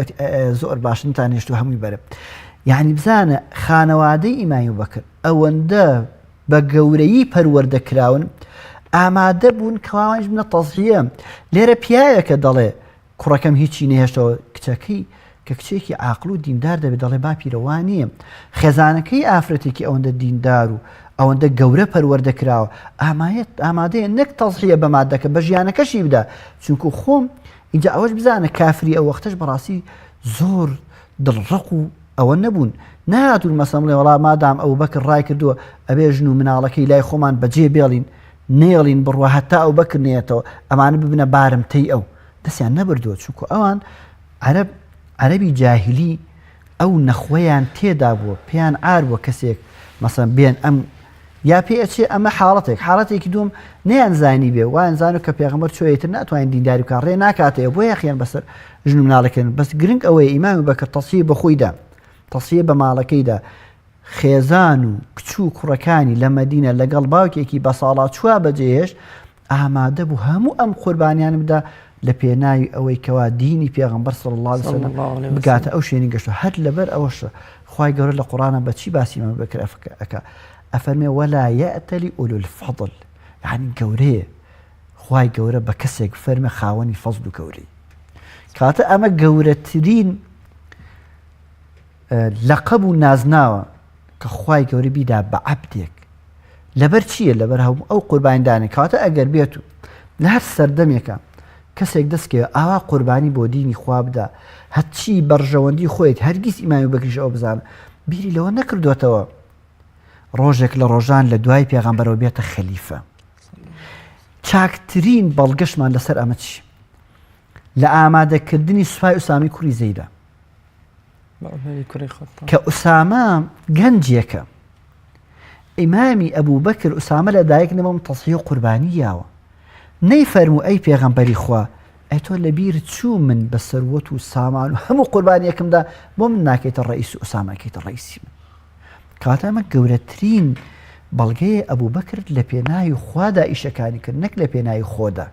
زۆر باشتان هێشت و هەمووی بەرە یعنی بزانە خانەوادەی ئیمامی ئەبوبەکر ئەوەندە بە گەورەیی پەروەردەکراون ئامادە بوون کەوانش بنە تەزحیە لێرە پیاوێکە دەڵێ کوڕەکەم هیچی نەهێشتەوە کچەکەی کە کچێکی عاقڵ و دیندار دەبێت دەڵێ باپیرەوە نییە خێزانەکەی ئافرەتێکی ئەوەندە دیندار و ئەوەندە گەورە پەروەردەکراوە ئامادەیە نەک تەزحیە بە مادەکە بە ژیانەکەشی بدا چونکو خۆم اینجا ئەوەش بزانە کافری ئەو وەختەش بەڕاستی زۆر دڵڕق و ئەوە نەبوون نهاتون مەسەڵ بڵێ وەڵا مادام ئەبوبەکر ڕای کردووە ئەبێ ژن و مناڵەکەی لای خۆمان بەجێ بێڵین نێڵین بڕوە هەتا ئەبوبەکر نێتەوە ئەمانە ببنە بارمتەی ئەو دەستیان نەبردووە چونکو ئەوان عەرەبی جاهیلی ئەو نەخوەیان تێدا بووە پێیان ئار بووە کەسێک مەسەڵەن بێن ئەم یا پێچێ ئەمە حاڵەتێکی دوم نەیانزانی بێ وایانزانو کە پێغەمبەر چۆیەتر ناتوانین دینداری بکات ڕێ ناکاتەوە بۆ یەخیان بەسەر ژن و مناڵەکەن بەس گرنگ ئەوەیە ئیمامی ئەبوبەکر تەسیە بە خۆیدا تەسیە بە ماڵەکەیدا خێزان و کچ و کوڕەکانی لە مەدینە لەگەڵ باوکێکی بە ساڵات چوار بەجێهێشت ئامادە بوو هەموو ئەم قوربانیان بدا لە پێناوی ئەوەی کەوا دینی پێغەمبەر صلی الله عليه وسلم بگاتە ئەو شوێنی گەشتووە هەر لەبەر ئەوەشە خوای گەورە لە قورئانە بەچی باسی ئیمامی ئەبوبەکر ئەکا ئەفەرمێ وەلا یەئتەلی ئولو الفەضل، یعنی گەورەیە خوای گەورە بە کەسێک فەرمە خاوەنی فەزل و گەورەی. کاتە ئەمە گەورەترین لەقەب و نازناوە کە خوای گەورە بیدا بە عەبدێک. لەبەر چییە؟ لەبەر هەموو ئەو قوربانیدانێک. کاتە ئەگەر بێت و لە هەر سەردەمێکە کەسێک دەستکەوێت ئاوا قوربانی بۆ دینی خوا بدا، هەرچی بەڕژەوەندی خۆیت هەرگیز ئیمامی بەکریش ئەو بزانە، بیری لەوە نەکردوێتەوە ڕۆژێک لە ڕۆژان لە دوای پێغەمبەرەوە بێتە خەلیفە. چاکترین بەڵگەشمان لەسەر ئەمە چی؟ لە ئامادەکردنی سوپای ئوسامی کوڕی زەیدە کە ئوسامە گەنجێکە. ئیمامی ئەبوو بەکر ئوسامە لە دایک نەبووم تەسیح و قوربانی یاوە، نەیفەرموو ئەی پێغەمبەری خوا ئەی تۆ لەبیر چوو من بە سەروەت و سامان و هەموو قوربانیەکەمدا بۆ من ناکەیتە ڕئیس و ئوسامەکەیتە ڕئیسی من. کاتە ئەمە گەورەترین بەڵگەیە ئەبوو بەکر لە پێناوی خوادا ئیشەکانی کرد، نەک لە پێناوی خۆدا،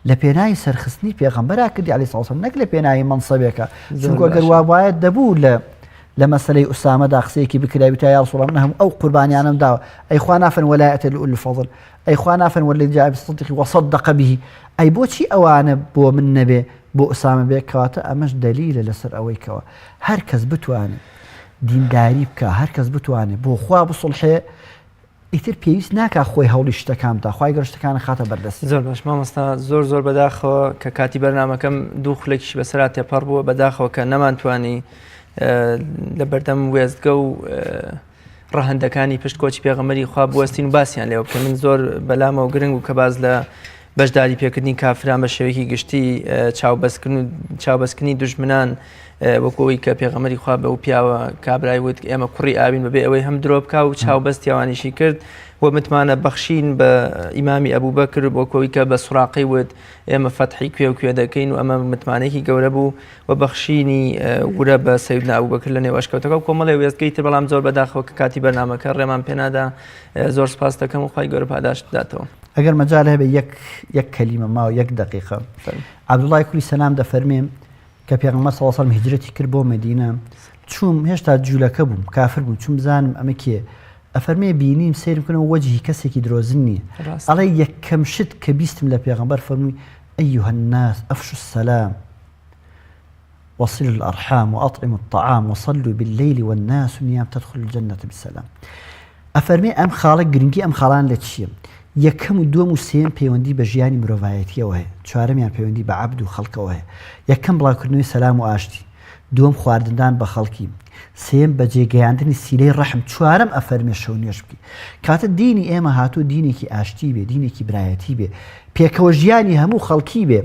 لە پێناوی سەرخستنی پێغەمبەرا کردی عەلەیهی سەڵام، نەک لە پێناوی مەنسەبێکە. چونکە ئەگەر وا وایە دەبوو لە مەسەلەی ئوسامەدا قسەیەکی بکراوی تا یا ڕەسوڵ الله من هەموو ئەو قوربانیانم داوە، ئەی خوا نافەرمێ وەلا یەئتەلی ئولو الفەضل، ئەی خوا نافەرمێ وەلەذی جاء بالصدق وصدق به، ئەی بۆچی ئەوانە بۆ من نەبێ بۆ ئوسامە بێ؟ کەواتە ئەمەش دەلیلە لەسەر ئەوەی کەوە هەر کەس بتوانێت دینداری بکە، هەر کەس بتوانێت بۆ خوا بسڵحێ، ئیتر پێویست ناکە خۆی هەوڵی شتەکان بدا، خوای گەورە شتەکانە خاتە بەردەست. زۆر باش مامۆستا، زۆر بەداخەوە کە کاتی بەرنامەکەم دوو خولێکیش بەسەرا تێپەڕ بووە بەداخەوە کە نەمانتوانی لە بەردەم وێستگە و ڕەهەندەکانی پشتکۆچی پێغەمبەری خوا بوەستین و باسییان لێوە بکە. من زۆر بەلامە و گرنگ و کە باز لە بەشداری پێکردنی کافران بە شێوەیەکی گشتی چاوبەستکردنی دوژمنان وەکەوەی کە پێغەمبەری خوا بە و پیاوە کابرای وت ئێمە کوڕی ئاوین بەبێ ئەوەی هەم درۆ بکا و چاوبەستیاوانیشی کرد و متمانە بەخشین بە ئیمامی ئەبوو بەکر بۆکەوەی کە بە سوڕاقی وت ئێمە فەتحی کوێ و کوێ دەکەین و ئەمە متمانەیەکی گەورە بوو و بەخشینی ورە بە سەیدنا ئەبوو بەکر لە نێو ئەشکەوتەکە و کۆمەڵی وێستگەی تر. بەڵام زۆر بەداخەوە کە کاتی بەرنامەکە ڕێمان پێنادا، زۆر سپاس دەکەم و خوای گەورە پاداشت بداتەوە. ئەگەر مەجال هەبێ یەک کەلیمە ماوە یەک دقیقە، عەبدوڵڵای کوڕی سەلام دەفەرمێ کە پێغەمبەر صلی الله عەلەیهی وسەلەم هیجرەتی کرد بۆ مەدینە، چووم هێشتا جوولەکە بووم کافر بووم، چووم بزانم ئەمە کێ، ئەفەرمێ بینیم سیرم کردنەوە وەجهی کەسێکی درۆزن نییە، ئەڵێ یەکەم شت کە بیستم لە پێغەمبەر فەرمووی ئەیها الناس ئەفشوا السەلام وصلوا الأرحام وأطعموا الطعام وصلوا بالليل والناس نيام تدخلوا الجنة بالسلام. ئەفەرمێ ئەم خاڵە گرنگی ئەم خاڵان لە چییە؟ یەکەم و دووەم و سێم پەیوەندی بە ژیانی مرۆڤایەتیەوە هەیە، چوارەمیان پەیوەندی بە عەبد و خەڵکەوە هەیە. یەکەم بڵاوکردنەوەی سەلام و ئاشتی، دووەم خواردنان بە خەڵکی، سێم بە جێگەیاندنی سیلەی ڕەحم، چوارەم ئەفەرمێ شەو نوێژ بکەی. کاتە دینی ئێمە هاتووە دینێکی ئاشتی بێ، دینێکی برایەتی بێ، پێکەوە ژیانی هەموو خەڵکی بێ.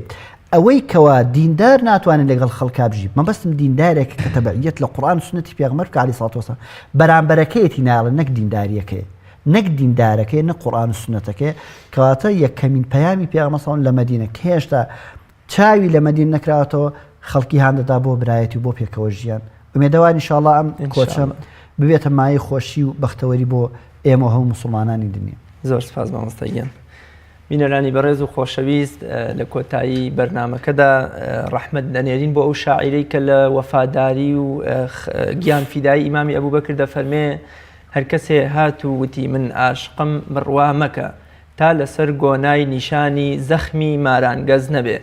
ئەوەی کەوا دیندار ناتوانێت لەگەڵ خەڵکا بژی، مەبەستم دیندارێک کە تەبعیەت لە قورئان و سنەتی پێغەمبەر بکە عەلەیهی سەڵاتو وەسەلام، بەرامبەرەکەیەتی ناڵێن، نەک دینداریەکەیە، نەک دیندارەکەی، نەک قورئان و سنەتەکەی. کەواتە یەکەمین پەیامی پێغەمبەر سەڵام لە مەدینە کە هێشتا چاوی لە مەدینە نەکراوەتەوە، خەڵکی هاندەدا بۆ برایەتی و بۆ پێکەوە ژیان. ئومێدەوار ئینشاءڵڵا ئەم کۆچەم ببێتە مایەی خۆشی و بەختەوەری بۆ ئێمە هەموو موسڵمانانی دنیا. زۆر سپاس مامۆستا گیان. بینەرانی بەڕێز و خۆشەویست، لە کۆتایی بەرنامەکەدا ڕەحمەت دەنێرین بۆ ئەو شاعیرەی کە لە وەفاداری و گیان فیدایی ئیمامی ئەبوو بەکر دەفەرمێ هەر کەسێ هات و وتی من ئاشقم بڕوا مەکە تا لەسەر گۆنای نیشانی زەخمی مارانگەز نەبێ.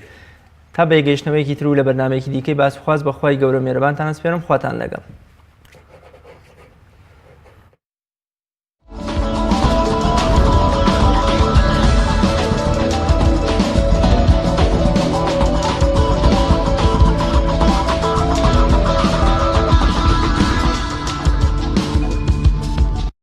تا بەیگەیشتنەوەیەکی تر و لە بەرنامەیەکی دیکەی باسوخواز بەخوای گەورە مێرەبانتان ئەسپێرم، خواتان لەگەڵ.